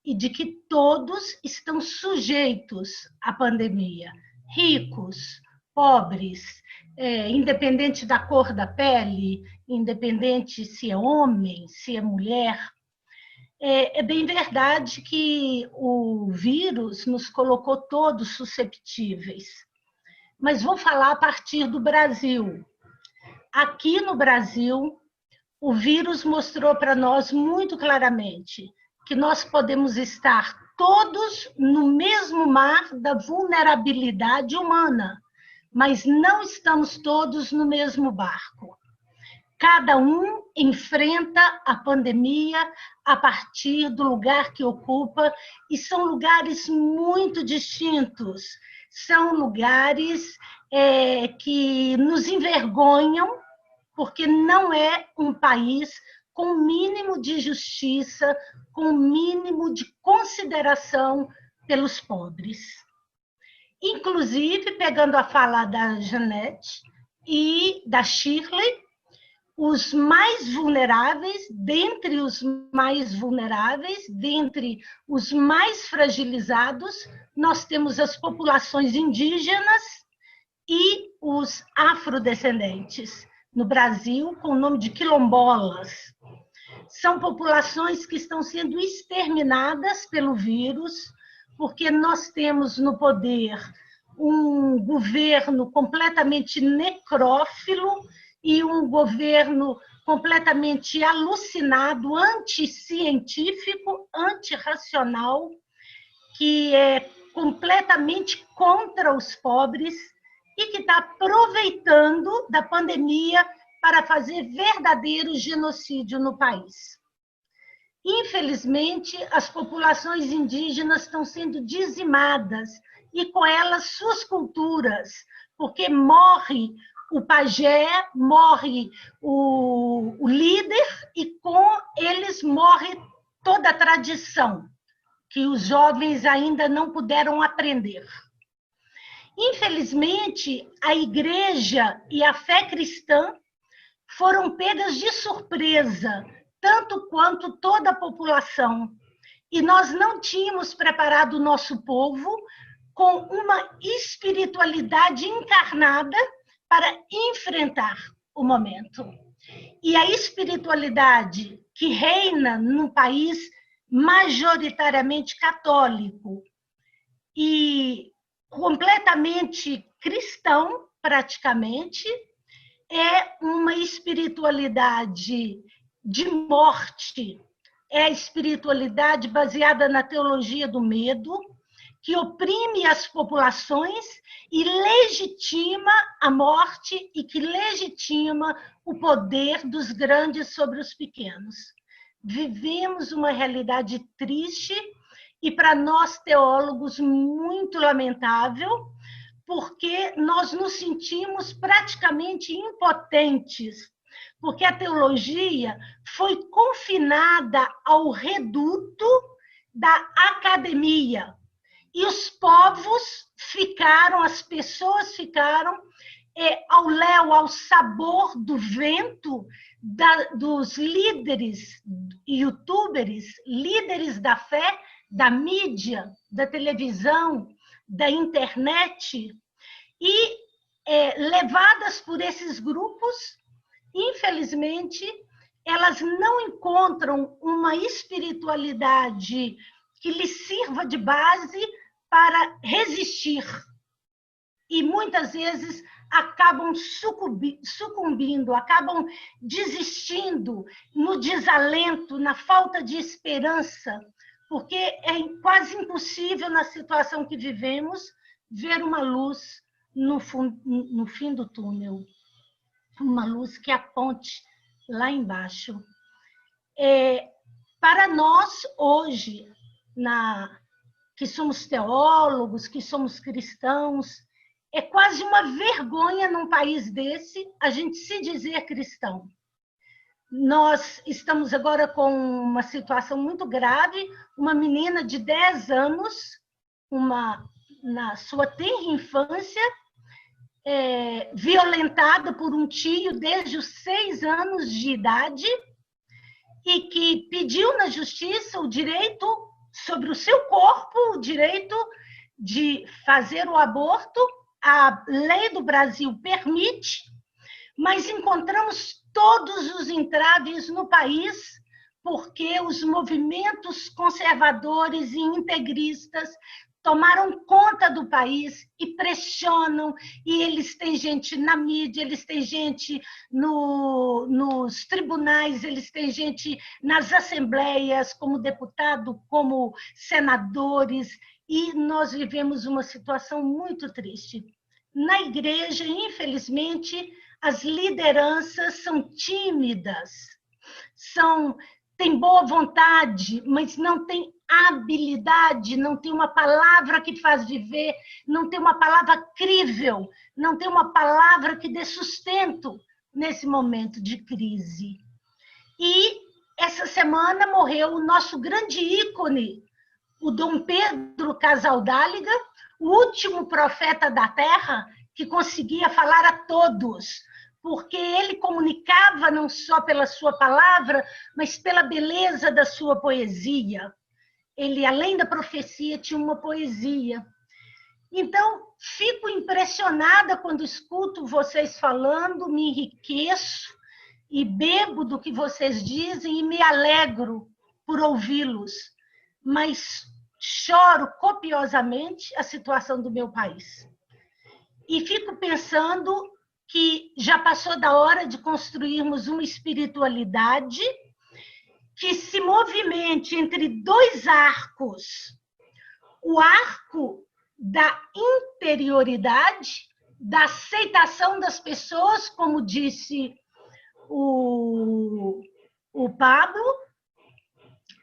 e de que todos estão sujeitos à pandemia, ricos, pobres, independente da cor da pele, independente se é homem, se é mulher. É bem verdade que o vírus nos colocou todos susceptíveis, mas vou falar a partir do Brasil. Aqui no Brasil, o vírus mostrou para nós muito claramente que nós podemos estar todos no mesmo mar da vulnerabilidade humana, mas não estamos todos no mesmo barco. Cada um enfrenta a pandemia a partir do lugar que ocupa, e são lugares muito distintos. São lugares que nos envergonham, porque não é um país com o mínimo de justiça, com o mínimo de consideração pelos pobres. Inclusive, pegando a fala da Janete e da Shirley, os mais vulneráveis, dentre os mais vulneráveis, dentre os mais fragilizados, nós temos as populações indígenas e os afrodescendentes. No Brasil, com o nome de quilombolas. São populações que estão sendo exterminadas pelo vírus, porque nós temos no poder um governo completamente necrófilo e um governo completamente alucinado, anticientífico, antirracional, que é completamente contra os pobres e que está aproveitando da pandemia para fazer verdadeiro genocídio no país. Infelizmente, as populações indígenas estão sendo dizimadas e com elas suas culturas, porque morre o pajé, morre o líder e com eles morre toda a tradição que os jovens ainda não puderam aprender. Infelizmente, a igreja e a fé cristã foram pegas de surpresa, tanto quanto toda a população. E nós não tínhamos preparado o nosso povo com uma espiritualidade encarnada para enfrentar o momento. E a espiritualidade que reina num país majoritariamente católico e completamente cristão, praticamente, é uma espiritualidade de morte. É a espiritualidade baseada na teologia do medo, que oprime as populações e legitima a morte e que legitima o poder dos grandes sobre os pequenos. Vivemos uma realidade triste e, para nós teólogos, muito lamentável, porque nós nos sentimos praticamente impotentes, porque a teologia foi confinada ao reduto da academia. E os povos ficaram, as pessoas ficaram ao léu, ao sabor do vento dos líderes, youtubers, líderes da fé, da mídia, da televisão, da internet, e levadas por esses grupos, infelizmente, elas não encontram uma espiritualidade que lhes sirva de base para resistir. E muitas vezes acabam sucumbindo, acabam desistindo no desalento, na falta de esperança, porque é quase impossível, na situação que vivemos, ver uma luz no fim do túnel, uma luz que aponte lá embaixo. Para nós, hoje, que somos teólogos, que somos cristãos, é quase uma vergonha num país desse a gente se dizer cristão. Nós estamos agora com uma situação muito grave, uma menina de 10 anos, na sua tenra infância, violentada por um tio desde os 6 anos de idade, e que pediu na justiça o direito sobre o seu corpo, o direito de fazer o aborto. A lei do Brasil permite, mas encontramos todos os entraves no país, porque os movimentos conservadores e integristas tomaram conta do país e pressionam, e eles têm gente na mídia, eles têm gente nos tribunais, eles têm gente nas assembleias, como deputado, como senadores, e nós vivemos uma situação muito triste. Na igreja, infelizmente, as lideranças são tímidas, têm boa vontade, mas não têm habilidade, não tem uma palavra que faz viver, não tem uma palavra crível, não tem uma palavra que dê sustento nesse momento de crise. E essa semana morreu o nosso grande ícone, o Dom Pedro Casaldáliga, o último profeta da terra que conseguia falar a todos, porque ele comunicava não só pela sua palavra, mas pela beleza da sua poesia. Ele, além da profecia, tinha uma poesia. Então, fico impressionada quando escuto vocês falando, me enriqueço e bebo do que vocês dizem e me alegro por ouvi-los, mas choro copiosamente a situação do meu país. E fico pensando que já passou da hora de construirmos uma espiritualidade que se movimente entre 2 arcos. O arco da interioridade, da aceitação das pessoas, como disse o Pablo,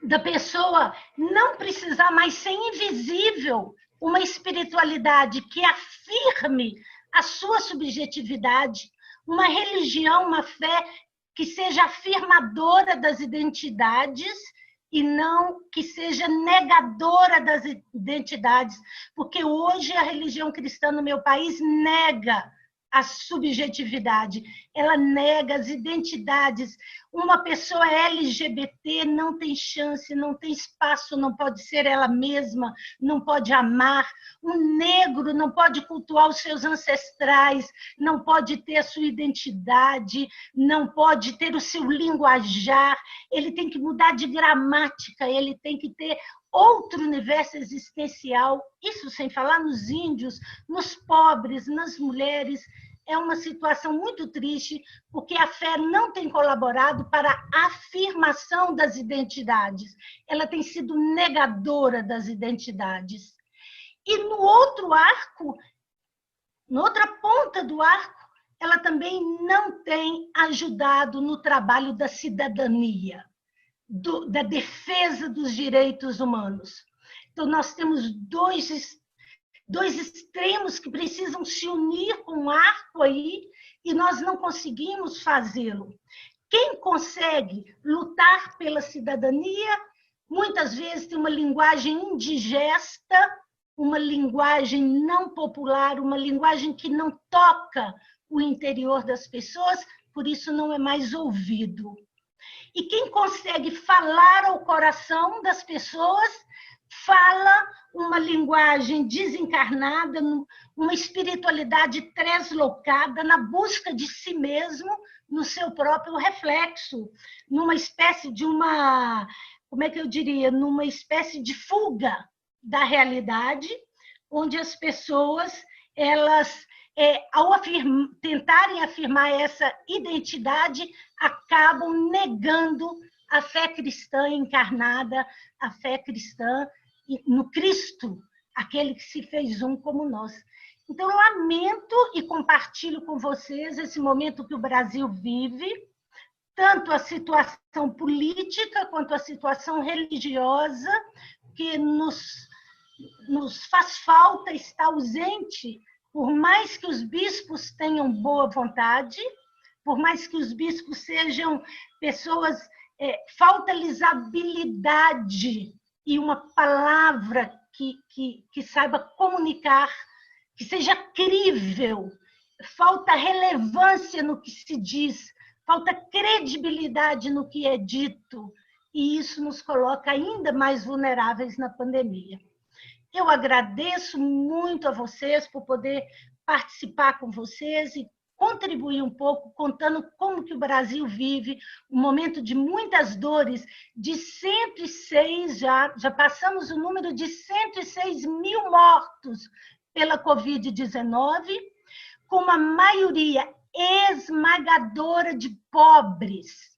da pessoa não precisar mais ser invisível, uma espiritualidade que afirme a sua subjetividade, uma religião, uma fé que seja afirmadora das identidades e não que seja negadora das identidades, porque hoje a religião cristã no meu país nega a subjetividade, ela nega as identidades. Uma pessoa LGBT não tem chance, não tem espaço, não pode ser ela mesma, não pode amar. Um negro não pode cultuar os seus ancestrais, não pode ter a sua identidade, não pode ter o seu linguajar, ele tem que mudar de gramática, ele tem que ter outro universo existencial, isso sem falar nos índios, nos pobres, nas mulheres. é uma situação muito triste, porque a fé não tem colaborado para a afirmação das identidades. Ela tem sido negadora das identidades. E no outro arco, na outra ponta do arco, ela também não tem ajudado no trabalho da cidadania, da defesa dos direitos humanos. Então, nós temos dois extremos que precisam se unir com um arco aí, e nós não conseguimos fazê-lo. Quem consegue lutar pela cidadania, muitas vezes tem uma linguagem indigesta, uma linguagem não popular, uma linguagem que não toca o interior das pessoas, por isso não é mais ouvido. E quem consegue falar ao coração das pessoas, fala uma linguagem desencarnada, uma espiritualidade translocada na busca de si mesmo, no seu próprio reflexo, numa espécie de numa espécie de fuga da realidade, onde as pessoas, elas, ao tentarem afirmar essa identidade, acabam negando a fé cristã encarnada, a fé cristã no Cristo, aquele que se fez um como nós. Então, eu lamento e compartilho com vocês esse momento que o Brasil vive, tanto a situação política quanto a situação religiosa, que nos faz falta, está ausente, por mais que os bispos tenham boa vontade, por mais que os bispos sejam pessoas, falta-lhes habilidade e uma palavra que saiba comunicar, que seja crível, falta relevância no que se diz, falta credibilidade no que é dito, e isso nos coloca ainda mais vulneráveis na pandemia. Eu agradeço muito a vocês por poder participar com vocês e contribuir um pouco, contando como que o Brasil vive um momento de muitas dores, de 106 já passamos o número de 106 mil mortos pela Covid-19, com uma maioria esmagadora de pobres,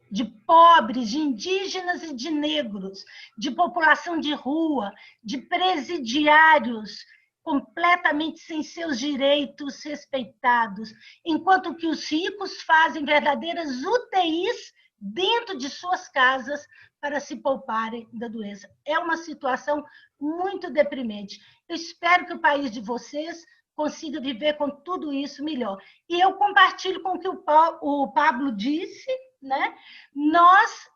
de indígenas e de negros, de população de rua, de presidiários completamente sem seus direitos respeitados, enquanto que os ricos fazem verdadeiras UTIs dentro de suas casas para se pouparem da doença. É uma situação muito deprimente. Eu espero que o país de vocês consiga viver com tudo isso melhor. E eu compartilho com o que o Pablo disse, né? Nós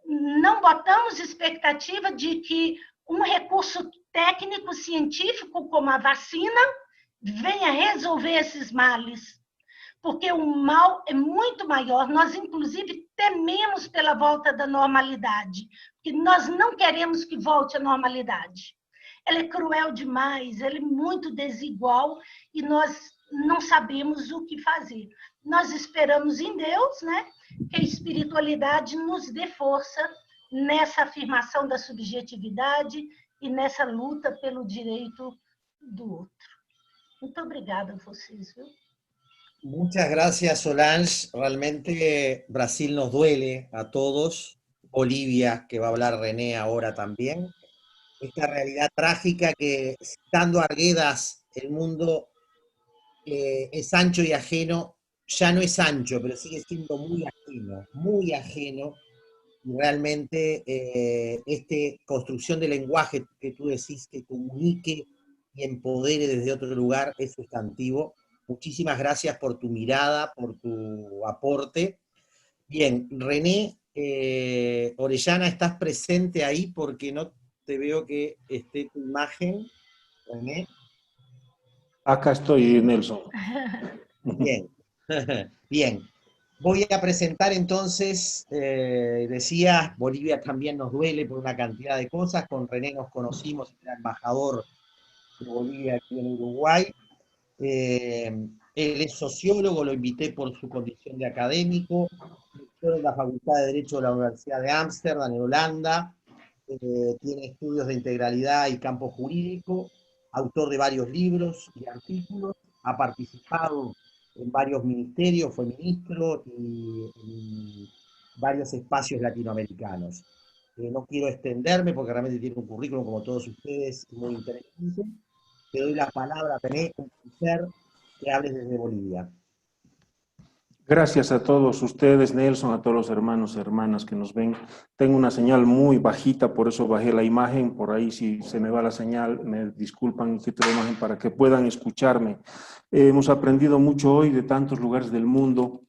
não botamos expectativa de que um recurso técnico, científico, como a vacina, venha resolver esses males, porque o mal é muito maior. Nós, inclusive, tememos pela volta da normalidade, porque nós não queremos que volte à normalidade. Ela é cruel demais, ela é muito desigual e nós não sabemos o que fazer. Nós esperamos em Deus, né, que a espiritualidade nos dê força nessa afirmação da subjetividade e nessa luta pelo direito do outro. Muito obrigada a vocês, viu? Muchas gracias, Solange. Realmente Brasil nos duele a todos. Bolivia, que va a hablar René ahora también. Esta realidad trágica que, citando a Arguedas, el mundo es ancho y ajeno, ya no es ancho, pero sigue siendo muy ajeno. Y realmente esta construcción de lenguaje que tú decís que comunique y empodere desde otro lugar es sustantivo. Muchísimas gracias por tu mirada, por tu aporte. Bien, René Orellana, ¿estás presente ahí? Porque no te veo que esté tu imagen, René. Acá estoy, Nelson. Bien, bien. Voy a presentar entonces, decía, Bolivia también nos duele por una cantidad de cosas. Con René nos conocimos, era embajador de Bolivia aquí en Uruguay. Él es sociólogo, lo invité por su condición de académico, doctor en la Facultad de Derecho de la Universidad de Ámsterdam, en Holanda, tiene estudios de integralidad y campo jurídico, autor de varios libros y artículos, ha participado en varios ministerios, fue ministro y en varios espacios latinoamericanos. No quiero extenderme porque realmente tiene un currículum, como todos ustedes, muy interesante. Te doy la palabra, René, un placer que hables desde Bolivia. Gracias a todos ustedes, Nelson, a todos los hermanos y hermanas que nos ven. Tengo una señal muy bajita, por eso bajé la imagen. Por ahí, si se me va la señal, me disculpan, quito la imagen para que puedan escucharme. Hemos aprendido mucho hoy de tantos lugares del mundo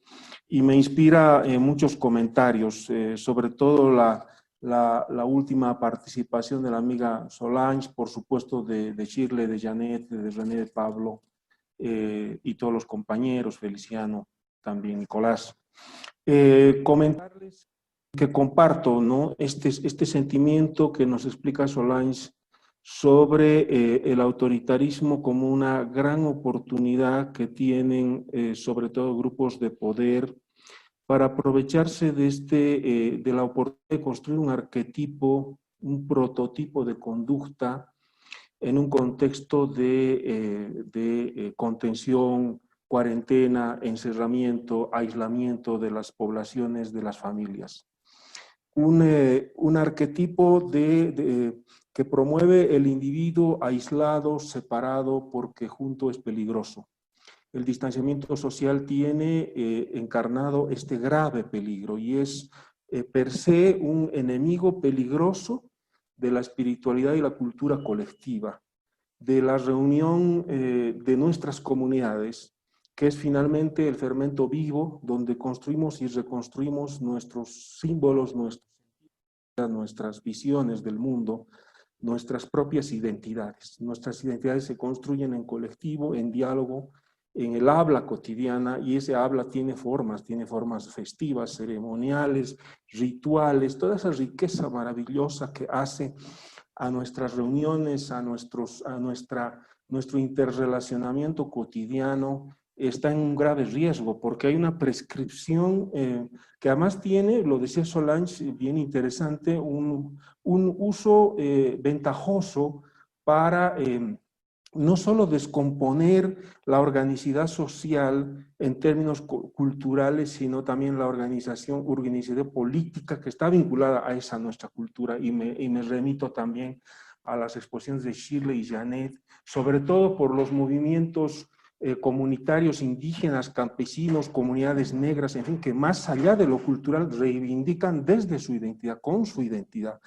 y me inspira muchos comentarios, sobre todo la última participación de la amiga Solange, por supuesto de Shirley, de Janet, de René, de Pablo y todos los compañeros, Feliciano, también Nicolás. Comentarles que comparto, ¿no?, este sentimiento que nos explica Solange sobre el autoritarismo como una gran oportunidad que tienen sobre todo grupos de poder para aprovecharse de la oportunidad de construir un arquetipo, un prototipo de conducta en un contexto de contención, cuarentena, encerramiento, aislamiento de las poblaciones, de las familias. Un arquetipo que promueve el individuo aislado, separado, porque junto es peligroso. El distanciamiento social tiene encarnado este grave peligro y es per se un enemigo peligroso de la espiritualidad y la cultura colectiva, de la reunión de nuestras comunidades, que es finalmente el fermento vivo donde construimos y reconstruimos nuestros símbolos, nuestras visiones del mundo, nuestras propias identidades. Nuestras identidades se construyen en colectivo, en diálogo, en el habla cotidiana, y ese habla tiene formas festivas, ceremoniales, rituales, toda esa riqueza maravillosa que hace a nuestras reuniones, a nuestro interrelacionamiento cotidiano, está en un grave riesgo, porque hay una prescripción que además tiene, lo decía Solange, bien interesante, un uso ventajoso para no solo descomponer la organicidad social en términos culturales, sino también la organización política que está vinculada a esa nuestra cultura, y me remito también a las exposiciones de Shirley y Janet, sobre todo por los movimientos comunitarios indígenas, campesinos, comunidades negras, en fin, que más allá de lo cultural reivindican desde su identidad, con su identidad,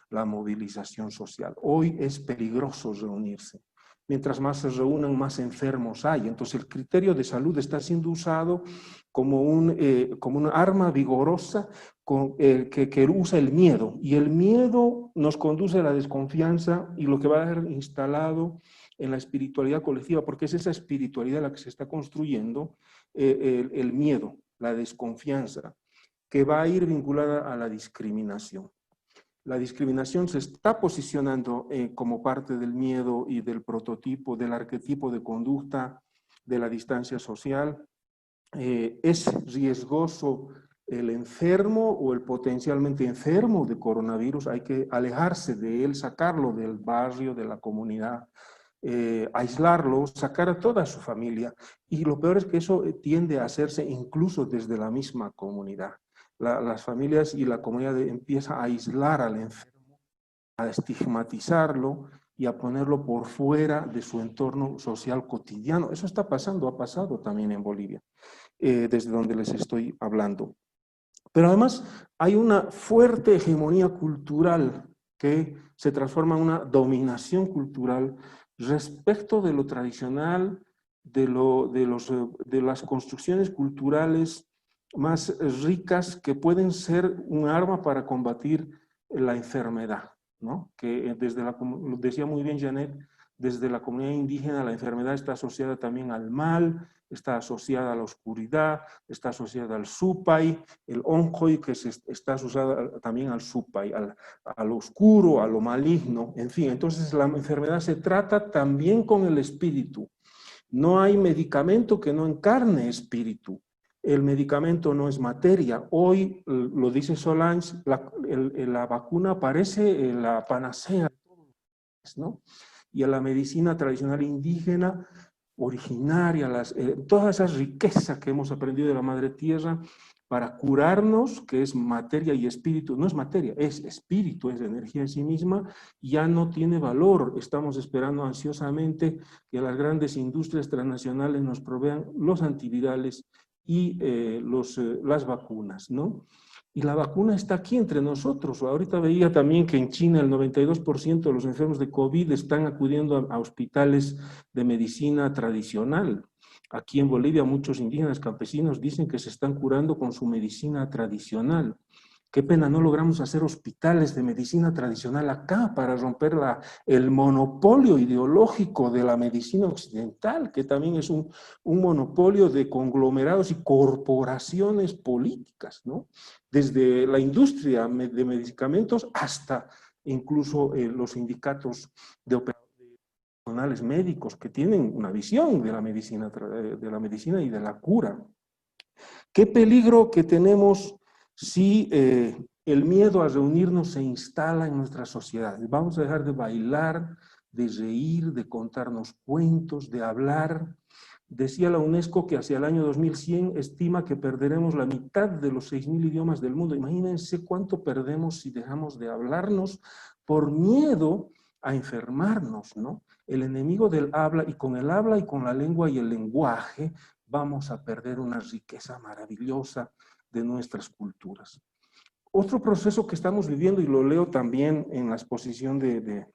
la movilización social. Hoy es peligroso reunirse. Mientras más se reúnan, más enfermos hay. Entonces el criterio de salud está siendo usado como una arma vigorosa que usa el miedo. Y el miedo nos conduce a la desconfianza y lo que va a ser instalado en la espiritualidad colectiva, porque es esa espiritualidad la que se está construyendo, el miedo, la desconfianza, que va a ir vinculada a la discriminación. La discriminación se está posicionando como parte del miedo y del prototipo, del arquetipo de conducta, de la distancia social. Es riesgoso el enfermo o el potencialmente enfermo de coronavirus, hay que alejarse de él, sacarlo del barrio, de la comunidad, aislarlo, sacar a toda su familia. Y lo peor es que eso tiende a hacerse incluso desde la misma comunidad. Las familias y la comunidad empieza a aislar al enfermo, a estigmatizarlo y a ponerlo por fuera de su entorno social cotidiano. Eso está pasando, ha pasado también en Bolivia, desde donde les estoy hablando. Pero además hay una fuerte hegemonía cultural que se transforma en una dominación cultural respecto de lo tradicional, de las construcciones culturales más ricas que pueden ser un arma para combatir la enfermedad, ¿no? Que lo decía muy bien Janet, desde la comunidad indígena la enfermedad está asociada también al mal, está asociada a la oscuridad, está asociada al supay, el onjoy, que está asociada también al supay, a lo oscuro, a lo maligno, en fin. Entonces la enfermedad se trata también con el espíritu. No hay medicamento que no encarne espíritu. El medicamento no es materia. Hoy, lo dice Solange, la vacuna parece la panacea, ¿no? y a la medicina tradicional indígena, originaria, toda esa riqueza que hemos aprendido de la Madre Tierra para curarnos, que es materia y espíritu, no es materia, es espíritu, es energía en sí misma, ya no tiene valor. Estamos esperando ansiosamente que las grandes industrias transnacionales nos provean los antivirales y las vacunas, ¿no? Y la vacuna está aquí entre nosotros. Ahorita veía también que en China el 92% de los enfermos de COVID están acudiendo a hospitales de medicina tradicional. Aquí en Bolivia muchos indígenas campesinos dicen que se están curando con su medicina tradicional. Qué pena no logramos hacer hospitales de medicina tradicional acá para romper el monopolio ideológico de la medicina occidental, que también es un monopolio de conglomerados y corporaciones políticas, ¿no? Desde la industria de medicamentos hasta incluso los sindicatos de operadores médicos que tienen una visión de la medicina y de la cura. ¿Qué peligro que tenemos si el miedo a reunirnos se instala en nuestras sociedades? Vamos a dejar de bailar, de reír, de contarnos cuentos, de hablar. Decía la UNESCO que hacia el año 2100 estima que perderemos la mitad de los 6.000 idiomas del mundo. Imagínense cuánto perdemos si dejamos de hablarnos por miedo a enfermarnos, ¿no? El enemigo del habla, y con el habla y con la lengua y el lenguaje vamos a perder una riqueza maravillosa de nuestras culturas. Otro proceso que estamos viviendo, y lo leo también en la exposición de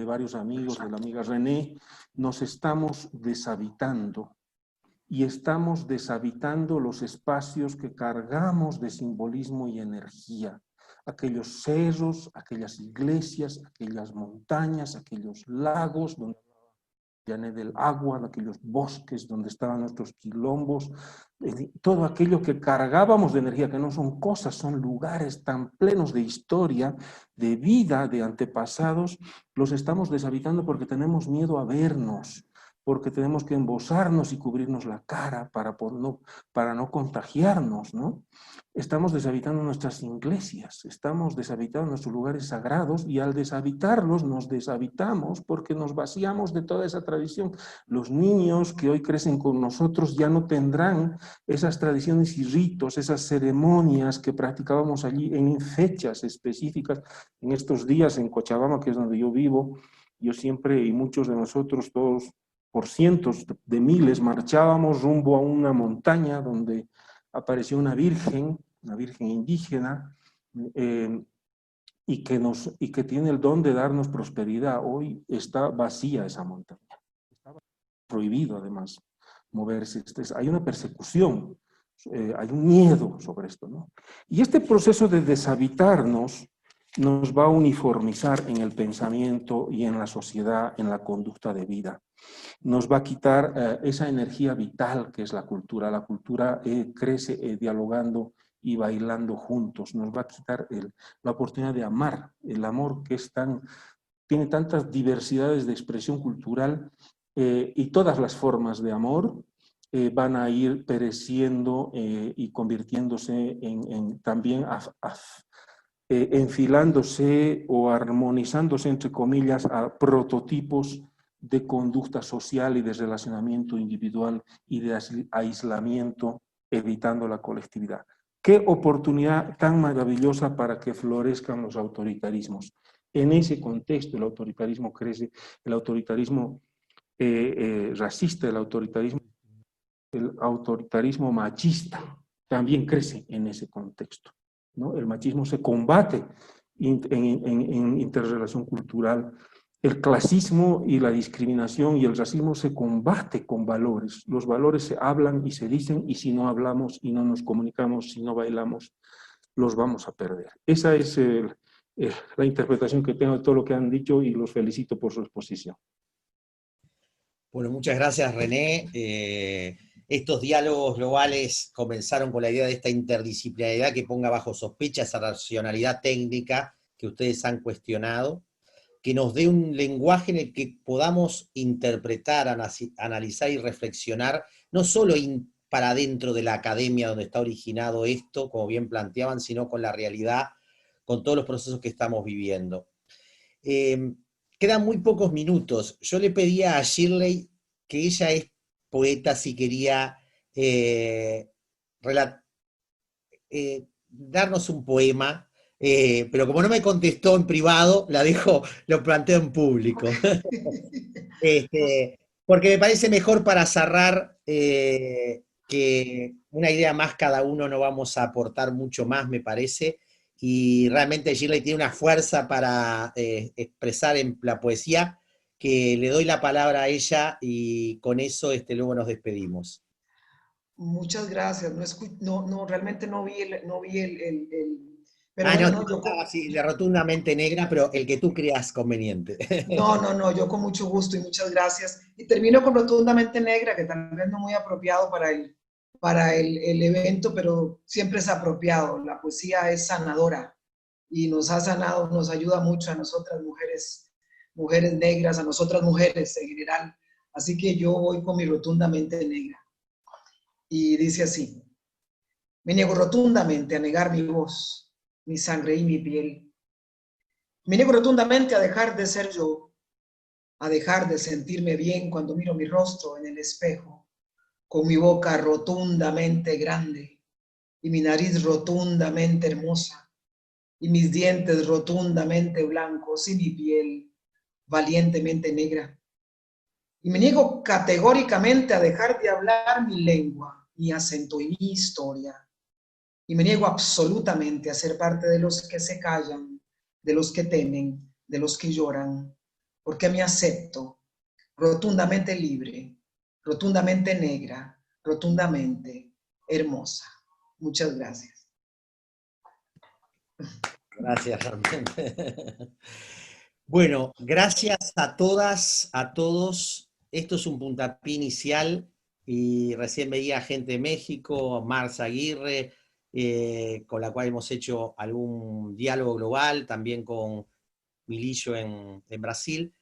varios amigos, de la amiga René, nos estamos deshabitando, y estamos deshabitando los espacios que cargamos de simbolismo y energía. Aquellos cerros, aquellas iglesias, aquellas montañas, aquellos lagos donde llané del agua, de aquellos bosques donde estaban nuestros quilombos, todo aquello que cargábamos de energía, que no son cosas, son lugares tan plenos de historia, de vida, de antepasados, los estamos deshabitando porque tenemos miedo a vernos, porque tenemos que embozarnos y cubrirnos la cara para no contagiarnos, ¿no? Estamos deshabitando nuestras iglesias, estamos deshabitando nuestros lugares sagrados, y al deshabitarlos nos deshabitamos porque nos vaciamos de toda esa tradición. Los niños que hoy crecen con nosotros ya no tendrán esas tradiciones y ritos, esas ceremonias que practicábamos allí en fechas específicas. En estos días en Cochabamba, que es donde yo vivo, yo siempre, y muchos de nosotros, todos por cientos de miles, marchábamos rumbo a una montaña donde apareció una virgen indígena, y que tiene el don de darnos prosperidad. Hoy está vacía esa montaña. Está prohibido, además, moverse. Hay una persecución, hay un miedo sobre esto, ¿no? Y este proceso de deshabitarnos nos va a uniformizar en el pensamiento y en la sociedad, en la conducta de vida. Nos va a quitar esa energía vital que es la cultura. La cultura crece dialogando y bailando juntos. Nos va a quitar la oportunidad de amar, el amor que tiene tantas diversidades de expresión cultural, y todas las formas de amor van a ir pereciendo y convirtiéndose también enfilándose o armonizándose, entre comillas, a prototipos de conducta social y de relacionamiento individual y de aislamiento, evitando la colectividad. Qué oportunidad tan maravillosa para que florezcan los autoritarismos. En ese contexto el autoritarismo crece, el autoritarismo racista, el autoritarismo machista también crece en ese contexto, ¿no? El machismo se combate en interrelación cultural. El clasismo y la discriminación y el racismo se combate con valores. Los valores se hablan y se dicen, y si no hablamos y no nos comunicamos, si no bailamos, los vamos a perder. Esa es la interpretación que tengo de todo lo que han dicho, y los felicito por su exposición. Bueno, muchas gracias, René. Estos diálogos globales comenzaron con la idea de esta interdisciplinariedad que ponga bajo sospecha esa racionalidad técnica que ustedes han cuestionado, que nos dé un lenguaje en el que podamos interpretar, analizar y reflexionar, no solo para dentro de la academia donde está originado esto, como bien planteaban, sino con la realidad, con todos los procesos que estamos viviendo. quedan muy pocos minutos. Yo le pedía a Shirley, que ella es poeta, si quería darnos un poema, pero como no me contestó en privado, lo planteo en público. Porque me parece mejor para cerrar que una idea más cada uno, no vamos a aportar mucho más, me parece, y realmente Shirley tiene una fuerza para expresar en la poesía, que le doy la palabra a ella y con eso luego nos despedimos. Muchas gracias. Realmente no vi pero no, bueno, sí, de rotundamente negra, pero el que tú creas conveniente. No, yo con mucho gusto y muchas gracias. Y termino con rotundamente negra, que tal vez no muy apropiado para el evento, pero siempre es apropiado. La poesía es sanadora y nos ha sanado, nos ayuda mucho a nosotras mujeres negras, a nosotras mujeres en general. Así que yo voy con mi rotundamente negra. Y dice así: me niego rotundamente a negar mi voz, mi sangre y mi piel. Me niego rotundamente a dejar de ser yo, a dejar de sentirme bien cuando miro mi rostro en el espejo, con mi boca rotundamente grande y mi nariz rotundamente hermosa y mis dientes rotundamente blancos y mi piel valientemente negra. Y me niego categóricamente a dejar de hablar mi lengua, mi acento y mi historia. Y me niego absolutamente a ser parte de los que se callan, de los que temen, de los que lloran, porque me acepto rotundamente libre, rotundamente negra, rotundamente hermosa. Muchas gracias. Gracias, realmente. Bueno, gracias a todas, a todos. Esto es un puntapié inicial y recién veía gente de México, Marza Aguirre, con la cual hemos hecho algún diálogo global, también con Milillo en Brasil,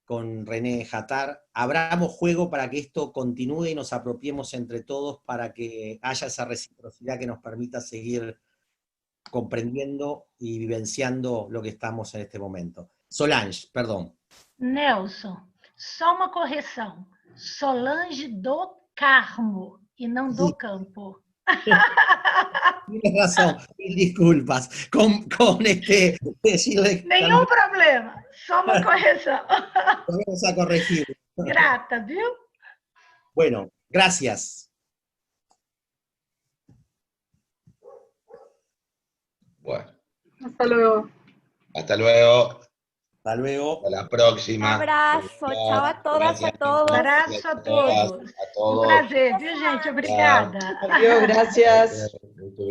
con René Jatar. Abramos juego para que esto continúe y nos apropiemos entre todos para que haya esa reciprocidad que nos permita seguir comprendiendo y vivenciando lo que estamos en este momento. Solange, perdão. Nelson, só uma correção. Solange do Carmo e não do Campo. Tienes razón, disculpas. Nenhum problema, só uma correção. Vamos a corregir. Grata, viu? Bueno, gracias. Bueno. Hasta luego. Hasta luego. Hasta luego. Hasta la próxima. Un abrazo. Chao a todas, Gracias. a todos. Abraço a todos. A todos. Um prazer, viu, gente? Obrigada. Adiós, gracias. Muito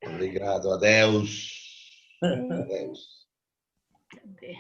obrigado. Adeus. Adeus. Cadê?